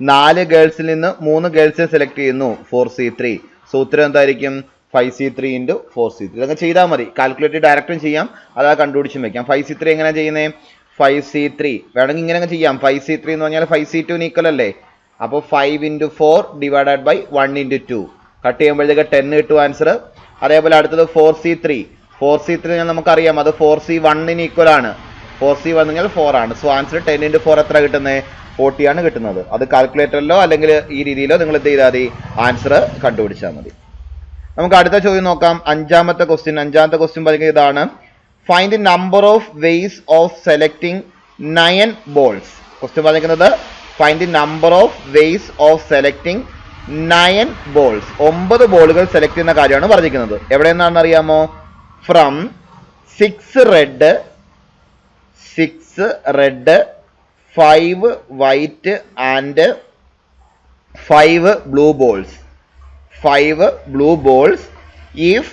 4 ഗേൾസിൽ നിന്ന് 3 ഗേൾസിനെ സെലക്ട് ചെയ്യുന്നു, 4C3. സോ ഉത്തരം എന്തായിരിക്കും? 5C3 into 4C3. ഇതൊക്കെ ചെയ്താൽ മതി. കാൽക്കുലേറ്റ് ഡയറക്റ്റും ചെയ്യാം, അതാ കണ്ടുപിടിച്ചും വെക്കാം. 5C3 എങ്ങനെയാണ് ചെയ്യുന്നത്? 5C3 വേണമെങ്കിൽ ഇങ്ങനെ ചെയ്യാം. 5C3 എന്ന് പറഞ്ഞാൽ 5C2 ഈക്വൽ അല്ലേ? അപ്പോൾ 5 into 4 divided by 1 into 2 cut ചെയ്യുമ്പോഴത്തേക്ക് 10 കിട്ടും ആൻസർ. അതേപോലെ അടുത്തത് 4C3 നമുക്കറിയാം, അത് 4C1 ഈക്വൽ ആണ്. 4C1 കഴിഞ്ഞാൽ 4 ആണ്. സോ ആൻസർ 10 into 4 എത്ര കിട്ടുന്നത്? 40 ആണ് കിട്ടുന്നത്. അത് കാൽക്കുലേറ്ററിലോ അല്ലെങ്കിൽ ഈ രീതിയിലോ നിങ്ങൾ എന്ത് ചെയ്താൽ മതി? ആൻസർ കണ്ടുപിടിച്ചാൽ മതി. നമുക്ക് അടുത്ത ചോദ്യം നോക്കാം. അഞ്ചാമത്തെ ക്വസ്റ്റ്യൻ പറയുന്നത് ഇതാണ്. Find the number of ways of selecting 9 balls. Question പറഞ്ഞിരിക്കുന്നത് find the number of ways of selecting 9 balls. 9 ബോളുകൾ സെലക്ട് ചെയ്യുന്ന കാര്യമാണ് പറഞ്ഞിരിക്കുന്നത്. എവിടെ നിന്നാണെന്ന് അറിയാമോ? From 6 red 5 white and 5 blue balls. 5 blue balls if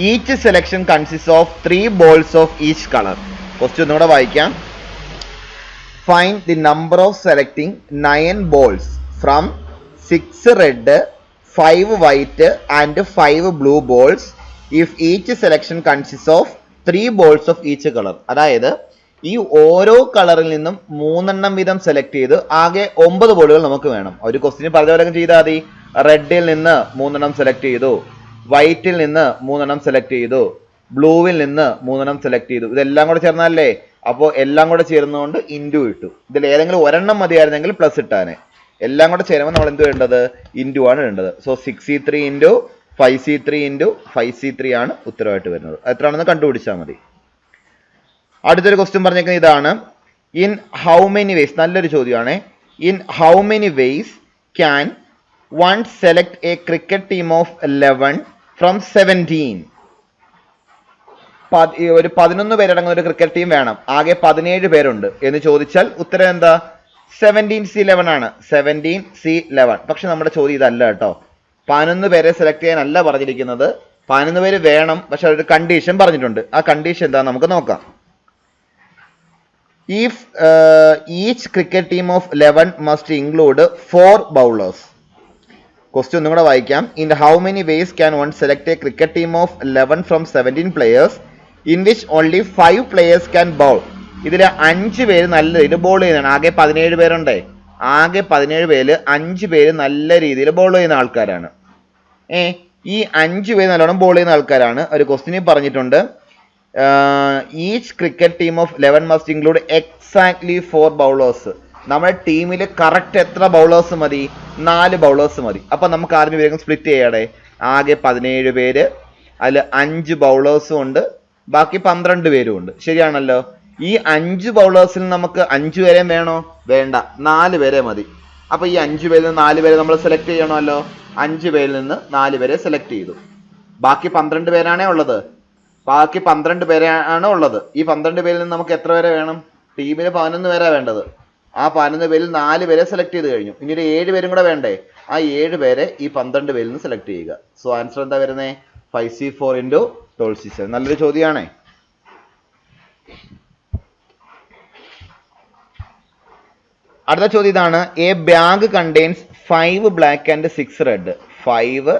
each selection consists of 3 balls of each color. Question ഒന്നുകൂടെ വായിക്കാം. Find the number of selecting 9 balls from 6 red, 5 white and 5 blue balls if each selection consists of 3 balls of each color. അതായത് ഈ ഓരോ കളറിൽ നിന്നും 3 എണ്ണം വീതം സെലക്ട് ചെയ്ത് ആകെ 9 ബോളുകൾ നമുക്ക് വേണം. ഒരു ക്വസ്റ്റ്യൻ പറഞ്ഞ ചെയ്താൽ മതി. റെഡിൽ നിന്ന് 3 എണ്ണം സെലക്ട് ചെയ്തു, വൈറ്റിൽ നിന്ന് 3 എണ്ണം സെലക്ട് ചെയ്തു, ബ്ലൂവിൽ നിന്ന് 3 സെലക്ട് ചെയ്തു. ഇതെല്ലാം കൂടെ ചേർന്നല്ലേ, അപ്പോൾ എല്ലാം കൂടെ ചേർന്നുകൊണ്ട് ഇൻറ്റു ഇട്ടു. ഇതിൽ ഏതെങ്കിലും ഒരെണ്ണം മതിയായിരുന്നെങ്കിൽ പ്ലസ് ഇട്ടാനെ. എല്ലാം കൂടെ ചേരുമ്പോൾ നമ്മൾ എന്ത് വേണ്ടത്? ഇൻറ്റു ആണ് വേണ്ടത്. So 6c3 into 5c3 into 5c3 ആണ് ഉത്തരവായിട്ട് വരുന്നത്. എത്രയാണെന്ന് കണ്ടുപിടിച്ചാൽ മതി. അടുത്തൊരു ക്വസ്റ്റ്യൻ പറഞ്ഞേക്കുന്നത് ഇതാണ്. ഇൻ ഹൗ മെനി വേസ്, നല്ലൊരു ചോദ്യമാണ്. In how many ways can one select A cricket team of 11 from 17? ഒരു 11 പേരടങ്ങുന്ന ഒരു ക്രിക്കറ്റ് ടീം വേണം, ആകെ 17 പേരുണ്ട് എന്ന് ചോദിച്ചാൽ ഉത്തരം എന്താ? 17C11 ആണ്. 17C11. പക്ഷെ നമ്മുടെ ചോദ്യം ഇതല്ല കേട്ടോ. 11 പേരെ സെലക്ട് ചെയ്യാനല്ല പറഞ്ഞിരിക്കുന്നത്. 11 പേര് വേണം, പക്ഷെ ഒരു കണ്ടീഷൻ പറഞ്ഞിട്ടുണ്ട്. ആ കണ്ടീഷൻ എന്താ നമുക്ക് നോക്കാം. If each cricket team of 11 must include 4 bowlers. Question ഒന്നും കൂടെ വായിക്കാം. In how many ways can one select a cricket team of 11 from 17 players in which only 5 players can bowl? ഇതിൽ 5 പേര് നല്ല രീതിയിൽ ബോൾ ചെയ്യുന്നതാണ്. ആകെ 17 പേരുണ്ടേ. ആകെ 17 പേര് 5 പേര് നല്ല രീതിയിൽ ബോൾ ചെയ്യുന്ന ആൾക്കാരാണ്. ഈ 5 പേര് നല്ലോണം ബോൾ ചെയ്യുന്ന ആൾക്കാരാണ്. ഒരു ക്വസ്റ്റ്യനിൽ പറഞ്ഞിട്ടുണ്ട് each cricket team of 11 must include exactly 4 bowlers. നമ്മുടെ ടീമിൽ കറക്റ്റ് എത്ര ബൗളേഴ്സ് മതി? 4 ബൗളേഴ്സ് മതി. അപ്പൊ നമുക്ക് ആദ്യം വേഗം സ്പ്ലിറ്റ് ചെയ്യാടെ. ആകെ 17 പേര്, അതിൽ 5 ബൗളേഴ്സും ഉണ്ട്, ബാക്കി 12 പേരും ഉണ്ട്. ശരിയാണല്ലോ. ഈ 5 ബൗളേഴ്സിൽ നമുക്ക് 5 പേരെയും വേണോ? വേണ്ട, 4 പേരെ മതി. അപ്പൊ ഈ 5 പേരിൽ നിന്ന് 4 പേരെ നമ്മൾ സെലക്ട് ചെയ്യണമല്ലോ. 5 പേരിൽ നിന്ന് 4 പേരെ സെലക്ട് ചെയ്തു. ബാക്കി 12 പേരാണേ ഉള്ളത്. ബാക്കി 12 പേരാണ് ഉള്ളത്. ഈ 12 പേരിൽ നിന്ന് നമുക്ക് എത്ര പേരെ വേണം? ടീമിന് 11 പേരാ വേണ്ടത്. ആ 11 പേരിൽ 4 പേരെ സെലക്ട് ചെയ്ത് കഴിഞ്ഞു. ഇനി ഒരു 7 പേരും കൂടെ വേണ്ടേ? ആ 7 പേരെ ഈ 12 പേരിൽ നിന്ന് സെലക്ട് ചെയ്യുക. സോ ആൻസർ എന്താ വരുന്നത്? 5c4 into 12c7. നല്ലൊരു ചോദ്യമാണേ. അടുത്ത ചോദ്യം ഇതാണ്. A bag contains 5 black and 6 red. 5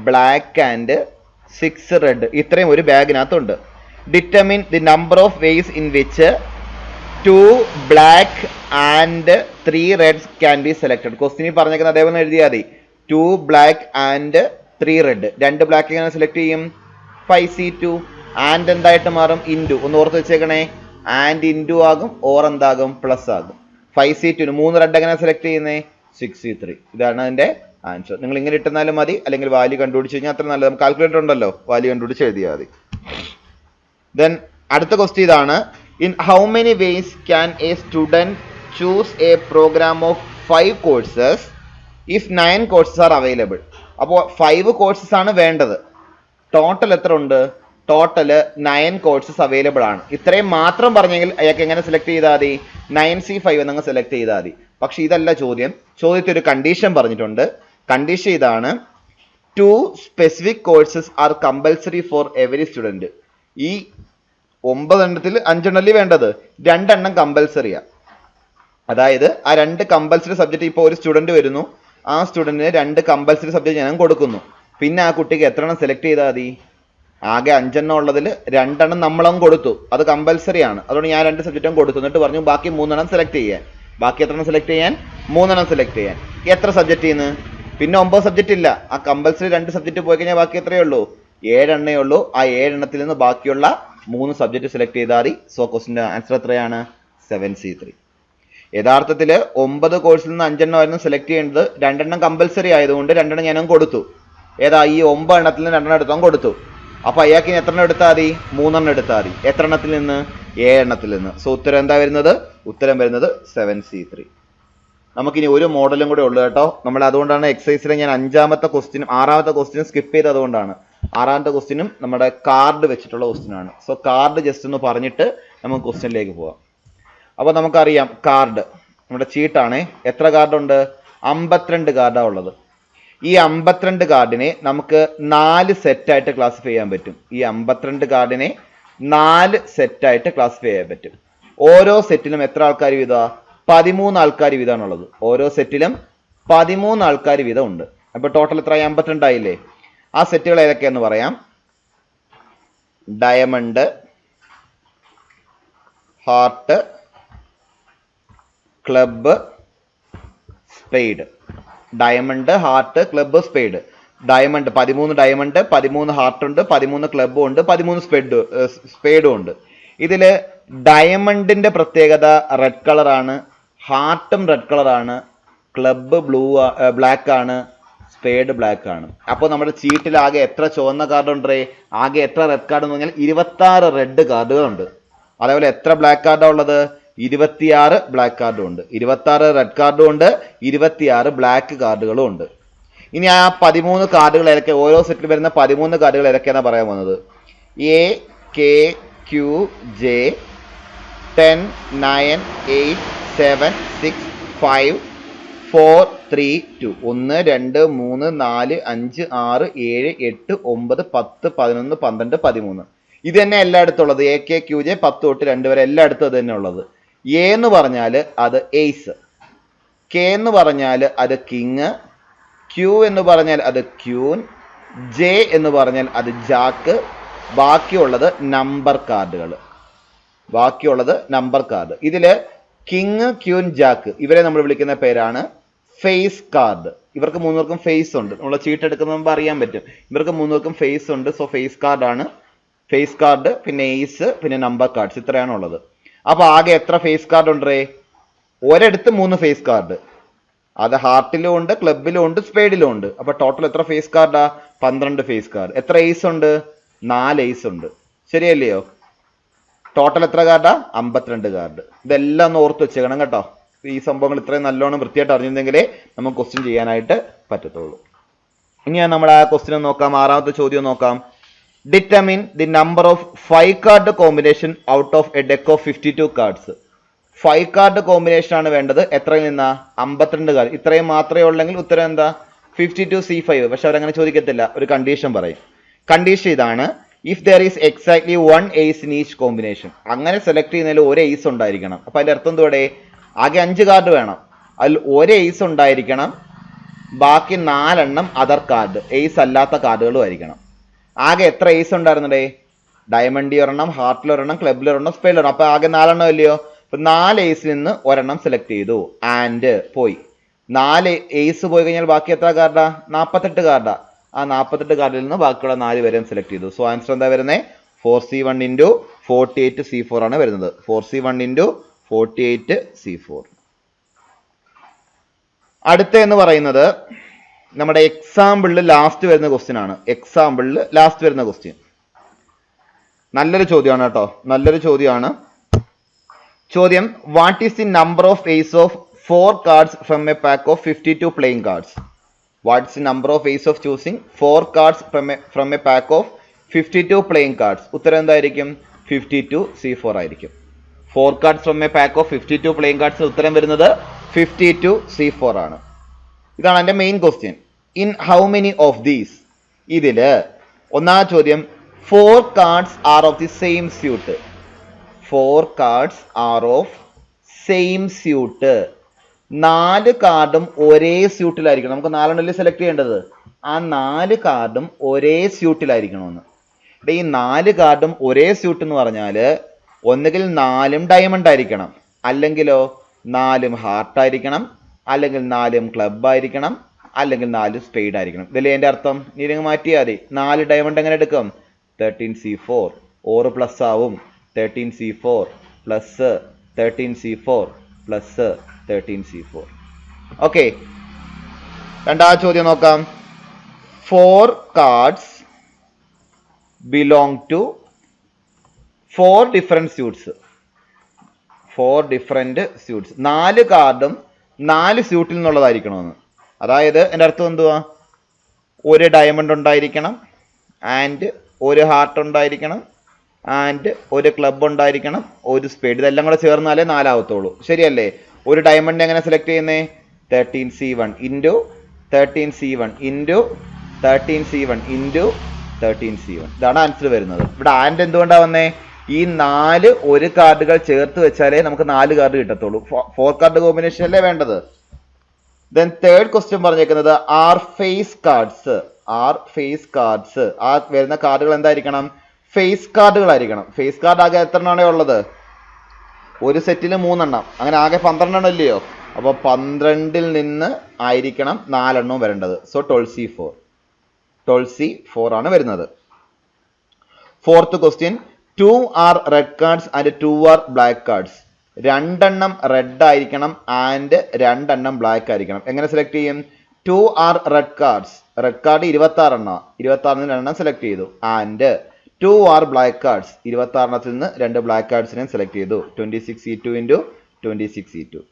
black and 6 red, ഇത്രയും ഒരു ബാഗിനകത്തുണ്ട്. Determine the number of ways in which 2 black and 3 reds can be selected. ക്വസ്റ്റിനിൽ പറഞ്ഞേക്കുന്നത് അതേപോലെ എഴുതിയാൽ മതി. 2 ബ്ലാക്ക് ആൻഡ് 3 റെഡ്. 2 ബ്ലാക്ക് എങ്ങനെ സെലക്ട് ചെയ്യും? 5c2. ആൻഡ് എന്തായിട്ട് മാറും? ഇൻറ്റു. ഒന്ന് ഓർത്ത് വെച്ചേക്കണേ. ആൻഡ് ഇൻറ്റു ആകും, ഓർ എന്താകും? പ്ലസ് ആകും. 5c2 3 റെഡ് എങ്ങനെ സെലക്ട് ചെയ്യുന്നേ? 6c3. ഇതാണ് അതിന്റെ ആൻസർ. നിങ്ങൾ ഇങ്ങനെ ഇട്ടെന്നാലും മതി, അല്ലെങ്കിൽ വാല്യൂ കണ്ടുപിടിച്ച് കഴിഞ്ഞാൽ അത്ര നല്ലത്. നമുക്ക് കാൽക്കുലേറ്റർ ഉണ്ടല്ലോ, വാല്യൂ കണ്ടുപിടിച്ച് എഴുതിയാൽ മതി. ദെൻ അടുത്ത ക്വസ്റ്റ്യൻ ഇതാണ്. In how many ways can a student choose a programme of 5 courses if 9 courses are available? അപ്പോൾ 5 കോഴ്സസ് ആണ് വേണ്ടത്. ടോട്ടൽ എത്ര ഉണ്ട്? ടോട്ടല് 9 കോഴ്സസ് അവൈലബിൾ ആണ്. ഇത്രയും മാത്രം പറഞ്ഞെങ്കിൽ അയാൾക്ക് എങ്ങനെ സെലക്ട് ചെയ്താൽ മതി? 9c5 എന്നങ്ങ് സെലക്ട് ചെയ്താൽ മതി. പക്ഷെ ഇതല്ല ചോദ്യം. ചോദ്യത്തിൽ ഒരു കണ്ടീഷൻ പറഞ്ഞിട്ടുണ്ട്. കണ്ടീഷൻ ഇതാണ്. 2 specific courses are compulsory for every student. ഈ 9 എണ്ണത്തിൽ 5 എണ്ണല്ലേ വേണ്ടത്, 2 എണ്ണം കമ്പൽസറിയാ. അതായത് ആ 2 കമ്പൽസറി സബ്ജക്റ്റ്, ഇപ്പോൾ ഒരു സ്റ്റുഡന്റ് വരുന്നു, ആ സ്റ്റുഡന്റിന് 2 കമ്പൽസറി സബ്ജക്റ്റ് ഞാൻ കൊടുക്കുന്നു. പിന്നെ ആ കുട്ടിക്ക് എത്ര എണ്ണം സെലക്ട് ചെയ്താൽ മതി? ആകെ 5 എണ്ണം ഉള്ളതിൽ 2 എണ്ണം നമ്മളങ്ങ് കൊടുത്തു, അത് കമ്പൽസറി ആണ്. അതുകൊണ്ട് ഞാൻ 2 സബ്ജക്റ്റും കൊടുത്തു. എന്നിട്ട് പറഞ്ഞു ബാക്കി 3 എണ്ണം സെലക്ട് ചെയ്യാൻ. ബാക്കി എത്ര എണ്ണം സെലക്ട് ചെയ്യാൻ? 3 എണ്ണം സെലക്ട് ചെയ്യാൻ. എത്ര സബ്ജക്റ്റിൽ നിന്ന്? പിന്നെ 9 സബ്ജക്റ്റ് ഇല്ല. ആ കമ്പൽസറി 2 സബ്ജക്റ്റ് പോയി കഴിഞ്ഞാൽ ബാക്കി എത്രയേ ഉള്ളൂ? 7 എണ്ണേ ഉള്ളൂ. ആ 7 എണ്ണത്തിൽ നിന്ന് ബാക്കിയുള്ള 3 സബ്ജക്റ്റ് സെലക്ട് ചെയ്താൽ മതി. സോ ക്വസ്റ്റിന്റെ ആൻസർ എത്രയാണ്? 7c3. യഥാർത്ഥത്തിൽ 9 കോഴ്സിൽ നിന്ന് 5 എണ്ണമായിരുന്നു സെലക്ട് ചെയ്യേണ്ടത്. 2 എണ്ണം കമ്പൽസറി ആയതുകൊണ്ട് 2 എണ്ണം ഞാനും കൊടുത്തു. ഏതാ? ഈ 9 എണ്ണത്തിൽ നിന്ന് 2 എണ്ണം എടുത്താൽ കൊടുത്തു. അപ്പൊ അയാൾക്ക് എത്ര എണ്ണം എടുത്താൽ മതി? 3 എണ്ണം എടുത്താൽ മതി. എത്ര എണ്ണത്തിൽ നിന്ന്? 7 എണ്ണത്തിൽ നിന്ന്. സോ ഉത്തരം എന്താ വരുന്നത്? ഉത്തരം വരുന്നത് 7c3. നമുക്കിനി ഒരു മോഡലും കൂടെ ഉള്ളു കേട്ടോ. നമ്മൾ അതുകൊണ്ടാണ് എക്സസൈസിലെ ഞാൻ 5ാമത്തെ ക്വസ്റ്റിനും 6ാമത്തെ ക്വസ്റ്റിനും സ്കിപ്പ് ചെയ്ത്. അതുകൊണ്ടാണ് 6ാമത്തെ ക്വസ്റ്റിനും നമ്മുടെ കാർഡ് വെച്ചിട്ടുള്ള ക്വസ്റ്റ്യൻ ആണ്. സോ കാർഡ് ജസ്റ്റ് ഒന്ന് പറഞ്ഞിട്ട് നമുക്ക് ക്വസ്റ്റ്യനിലേക്ക് പോവാം. അപ്പൊ നമുക്കറിയാം കാർഡ് നമ്മുടെ ചീട്ടാണ്. എത്ര കാർഡുണ്ട്? 52 കാർഡാണ് ഉള്ളത്. ഈ 52 കാർഡിനെ നമുക്ക് 4 സെറ്റായിട്ട് ക്ലാസിഫൈ ചെയ്യാൻ പറ്റും. ഈ 52 കാർഡിനെ 4 സെറ്റായിട്ട് ക്ലാസിഫൈ ചെയ്യാൻ പറ്റും. ഓരോ സെറ്റിലും എത്ര ആൾക്കാർ വീതം? 13 ആൾക്കാർ വീതമാണുള്ളത്. ഓരോ സെറ്റിലും 13 ആൾക്കാർ വീതം ഉണ്ട്. അപ്പൊ ടോട്ടൽ എത്ര? 52 ആയില്ലേ? ആ സെറ്റുകൾ ഏതൊക്കെയാന്ന് പറയാം. Diamond, heart, club, spade. Diamond, heart, club, spade. Diamond 13 diamond, 13 heart ഉണ്ട്, 13 ക്ലബും ഉണ്ട്, 13 സ്പേഡും ഉണ്ട്. ഇതില് ഡയമണ്ടിന്റെ പ്രത്യേകത റെഡ് കളറാണ്, ഹാർട്ടും റെഡ് കളറാണ്, ക്ലബ്ബ് ബ്ലാക്ക് ആണ്, സ്പേഡ് ബ്ലാക്ക് ആണ്. അപ്പോൾ നമ്മുടെ ചീട്ടിൽ ആകെ എത്ര ചുവന്ന കാർഡ് ഉണ്ടേ? ആകെ എത്ര റെഡ് കാർഡ് എന്ന് പറഞ്ഞാൽ 26 റെഡ് കാർഡുകളുണ്ട്. അതേപോലെ എത്ര ബ്ലാക്ക് കാർഡാണ് ഉള്ളത്? 26 ബ്ലാക്ക് കാർഡും ഉണ്ട്. 26 റെഡ് കാർഡും ഉണ്ട്, 26 ബ്ലാക്ക് കാർഡുകളും ഉണ്ട്. ഇനി ആ 13 കാർഡുകൾ ഏതൊക്കെ? ഓരോ സെറ്റിൽ വരുന്ന 13 കാർഡുകൾ ഏതൊക്കെയാണ് പറയാൻ പോകുന്നത്. A K Q J 10 9 8 7 6 5 4 3 2 1 2 3 4 5 6 7 8 9 10 11 12 13. ഇത് തന്നെ എല്ലായിടത്തും ഉള്ളത്. എ കെ ക്യു ജെ 10 തൊട്ട് 2 വരെ എല്ലായിടത്തും അത് തന്നെ ഉള്ളത്. എ എന്ന് പറഞ്ഞാൽ അത് എയ്സ്, കെ എന്ന് പറഞ്ഞാൽ അത് കിങ്, ക്യൂ എന്ന് പറഞ്ഞാൽ അത് ക്യൂൻ, ജെ എന്ന് പറഞ്ഞാൽ അത് ജാക്ക്. ബാക്കിയുള്ളത് നമ്പർ കാർഡുകൾ. ഇതില് കിങ്, ക്യൂൻ, ജാക്ക് ഇവരെ നമ്മൾ വിളിക്കുന്ന പേരാണ് ഫേസ് കാർഡ്. ഇവർക്ക് മൂന്നുപേർക്കും ഫേസ് ഉണ്ട്. നമ്മൾ ചീട്ട് എടുക്കുന്ന മുമ്പ് അറിയാൻ പറ്റും. ഇവർക്ക് മൂന്നുപേർക്കും ഫേസ് ഉണ്ട്. സോ ഫേസ് കാർഡാണ്. ഫേസ് കാർഡ്, പിന്നെ എയ്സ്, പിന്നെ നമ്പർ കാർഡ്സ്, ഇത്രയാണ് ഉള്ളത്. അപ്പൊ ആകെ എത്ര ഫേസ് കാർഡ് ഉണ്ടേ? ഒരിടത്ത് 3 ഫേസ് കാർഡ്. അത് ഹാർട്ടിലും ഉണ്ട്, ക്ലബിലും ഉണ്ട്, സ്പേഡിലും ഉണ്ട്. അപ്പൊ ടോട്ടൽ എത്ര ഫേസ് കാർഡാ? 12 ഫേസ് കാർഡ്. എത്ര എയ്സ് ഉണ്ട്? 4 എയ്സ് ഉണ്ട്. ശരിയല്ലയോ? ടോട്ടൽ എത്ര കാർഡാ? 52 കാർഡ്. ഇതെല്ലാം ഒന്ന് ഓർത്ത് വെച്ചേക്കണം കേട്ടോ. ഈ സംഭവങ്ങൾ ഇത്രയും നല്ലോണം വൃത്തിയായിട്ട് അറിഞ്ഞിരുന്നെങ്കിലേ നമുക്ക് ക്വസ്റ്റ്യൻ ചെയ്യാനായിട്ട് പറ്റത്തുള്ളൂ. ഇനി നമ്മൾ ആ ക്വസ്റ്റ്യൻ നോക്കാം. 6ാമത്തെ ചോദ്യം നോക്കാം. Determine the number of 5 card combination out of A deck of 52 cards. 5 card combination ആണ് വേണ്ടത്. എത്രയിൽ നിന്നാ? 52 കാർഡ്. ഇത്രയും മാത്രമേ ഉള്ളെങ്കിൽ ഉത്തരം എന്താ? 52C5. പക്ഷെ അവരങ്ങനെ ചോദിക്കത്തില്ല. ഒരു കണ്ടീഷൻ പറയും. കണ്ടീഷൻ ഇതാണ്: if there is exactly 1 ace in each combination. അങ്ങനെ സെലക്ട് ചെയ്യുന്നതിൽ ഒരു ace ഉണ്ടായിരിക്കണം. അപ്പൊ അതിന്റെ അർത്ഥം എന്തോടെ? ആകെ 5 കാർഡ് വേണം. അതിൽ ഒരു ace ഉണ്ടായിരിക്കണം, ബാക്കി 4 എണ്ണം അതർ കാർഡ്, ace അല്ലാത്ത കാർഡുകളും ആയിരിക്കണം. ആകെ എത്ര ace ഉണ്ടായിരുന്നേ? ഡയമണ്ടി ഒരെണ്ണം, ഹാർട്ടിൽ ഒരെണ്ണം, ക്ലബിൽ ഒരെണ്ണം, സ്പേഡിൽ ഒരെണ്ണം. അപ്പൊ ആകെ 4 എണ്ണം അല്ലയോ? അപ്പൊ 4 ace നിന്ന് ഒരെണ്ണം സെലക്ട് ചെയ്തു, ആൻഡ് പോയി. 4 ace പോയി കഴിഞ്ഞാൽ ബാക്കി എത്ര കാർഡാ? 48 കാർഡാ. ആ 48 കാർഡിൽ നിന്ന് ബാക്കിയുള്ള 4 പേരെയും സെലക്ട് ചെയ്തു. സോ ആൻസർ എന്താ വരുന്നത്? 4C1 into 48C4 ആണ് വരുന്നത്. 4C1 into 48C4. അടുത്ത എന്ന് പറയുന്നത് നമ്മുടെ എക്സാമ്പിളിൽ ലാസ്റ്റ് വരുന്ന ക്വസ്റ്റ്യൻ ആണ്. നല്ലൊരു ചോദ്യമാണ് കേട്ടോ. ചോദ്യം: what is the number of ace of 4 cards from a pack of 52 playing cards? What's the number of ace of choosing 4 cards from a pack of 52 playing cards? ഉത്തരം എന്തായിരിക്കും? 52C4 ആയിരിക്കും. 4 cards from a pack of 52 playing cards ഉത്തരം വരുന്നത് 52C4 ആണ്. ഇതാണ് എൻ്റെ main question. In how many of these? ഇതില് ഒന്നാം ചോദ്യം: 4 cards are of the same suit. 4 cards are of same suit. 4 കാർഡും ഒരേ സ്യൂട്ടിലായിരിക്കണം. നമുക്ക് 4 എണ്ണല്ലേ സെലക്ട് ചെയ്യേണ്ടത്. ആ 4 കാർഡും ഒരേ സ്യൂട്ടിലായിരിക്കണമെന്ന്. ഇവിടെ ഈ 4 കാർഡും ഒരേ സ്യൂട്ട് എന്ന് പറഞ്ഞാല് ഒന്നുകിൽ 4 ഡയമണ്ട് ആയിരിക്കണം, അല്ലെങ്കിലോ 4 ഹാർട്ട് ആയിരിക്കണം, അല്ലെങ്കിൽ 4 ക്ലബ് ആയിരിക്കണം, അല്ലെങ്കിൽ 4 സ്പേഡ് ആയിരിക്കണം. ഇതല്ലേ എൻ്റെ അർത്ഥം? നീ മാറ്റിയാൽ മതി. 4 ഡയമണ്ട് എങ്ങനെ എടുക്കും? 13C4 ഓർ പ്ലസ് ആവും. 13C4 plus 13C4 plus 13C4. Okay, രണ്ടാം ചോദ്യം നോക്കാം. 4 cards belong to 4 different suits. 4 കാർഡും 4 സ്യൂട്ടിൽ നിന്നുള്ളതായിരിക്കണമെന്ന്. അതായത് എൻ്റെ അർത്ഥം എന്തുവാ? ഒരു ഡയമണ്ട് ഉണ്ടായിരിക്കണം, ആൻഡ് ഒരു ഹാർട്ട് ഉണ്ടായിരിക്കണം, ആൻഡ് ഒരു ക്ലബ് ഉണ്ടായിരിക്കണം, ഒരു സ്പേഡ്. ഇതെല്ലാം കൂടെ ചേർന്നാലേ 4 ആവത്തുള്ളൂ. ശരിയല്ലേ? ഒരു ഡയമണ്ട് എങ്ങനെ സെലക്ട് ചെയ്യുന്നേ? 13C1 into 13C1 into 13C1 into 13C1. ഇതാണ് ആൻസർ വരുന്നത്. ഇവിടെ ആൻഡ് എന്തുകൊണ്ടാണ് വന്നേ? ഈ 4 ഒരു കാർഡുകൾ ചേർത്ത് വെച്ചാലേ നമുക്ക് 4 കാർഡ് കിട്ടത്തുള്ളൂ. 4 കാർഡ് കോമ്പിനേഷൻ അല്ലേ വേണ്ടത്. ദെൻ തേർഡ് ക്വസ്റ്റ്യൻ പറഞ്ഞേക്കുന്നത് ആർ ഫേസ് കാർഡ്സ്. ആ വരുന്ന കാർഡുകൾ എന്തായിരിക്കണം? ഫേസ് കാർഡുകളായിരിക്കണം. ഫേസ് കാർഡ് ആകെ എത്ര എണ്ണമാണേ ഉള്ളത്? ഒരു സെറ്റിൽ 3 എണ്ണം. അങ്ങനെ ആകെ 12 എണ്ണം ഇല്ലയോ? അപ്പോൾ 12ൽ നിന്ന് ആയിരിക്കണം 4 എണ്ണവും വരേണ്ടത്. So 12C4. 12C4 ആണ് വരുന്നത്. Fourth question, 2 are red cards and 2 are black cards. 2 എണ്ണം റെഡ് ആയിരിക്കണം ആൻഡ് 2 എണ്ണം ബ്ലാക്ക് ആയിരിക്കണം. എങ്ങനെ സെലക്ട് ചെയ്യും? 2 are red cards, red card 26 എണ്ണം, 26 എണ്ണം സെലക്ട് ചെയ്തു. ആൻഡ് 2 ആർ ബ്ലാക്ക് കാർഡ്സ്, 26 നിന്ന് 2 ബ്ലാക്ക് കാർഡ്സിനെ സെലക്ട് ചെയ്തു. 26C2 into 26C2.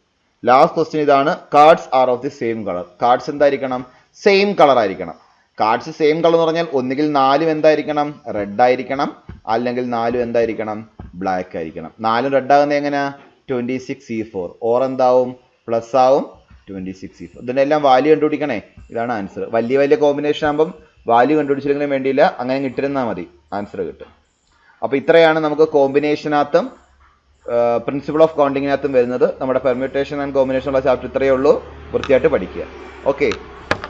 Last question ഇതാണ്, cards are of the same colour. Cards എന്തായിരിക്കണം? സെയിം കളർ ആയിരിക്കണം. കാർഡ്സ് സെയിം കളർ എന്ന് പറഞ്ഞാൽ ഒന്നുകിൽ 4 എന്തായിരിക്കണം? റെഡ് ആയിരിക്കണം, അല്ലെങ്കിൽ 4 എന്തായിരിക്കണം? ബ്ലാക്ക് ആയിരിക്കണം. 4 റെഡ് ആകുന്നത് എങ്ങനെയാ? 26C4. ഓർ എന്താവും? പ്ലസ് ആവും 26C4. ഇതിൻ്റെ എല്ലാം വാല്യൂ കണ്ടുപിടിക്കണേ. ഇതാണ് ആൻസർ. വലിയ വലിയ കോമ്പിനേഷൻ ആകുമ്പം വാല്യൂ കണ്ടുപിടിച്ചില്ലെങ്കിലും വേണ്ടിയില്ല, അങ്ങനെ ഇട്ടിരുന്നാൽ മതി, ആൻസർ കിട്ടും. അപ്പോൾ ഇത്രയാണ് നമുക്ക് കോമ്പിനേഷനകത്തും പ്രിൻസിപ്പിൾ ഓഫ് കൗണ്ടിങ്ങിനകത്തും വരുന്നത്. നമ്മുടെ പെർമ്യൂട്ടേഷൻ ആൻഡ് കോമ്പിനേഷൻ ഉള്ള ചാപ്റ്റർ ഇത്രയേ ഉള്ളൂ. വൃത്തിയായിട്ട് പഠിക്കുക. ഓക്കെ.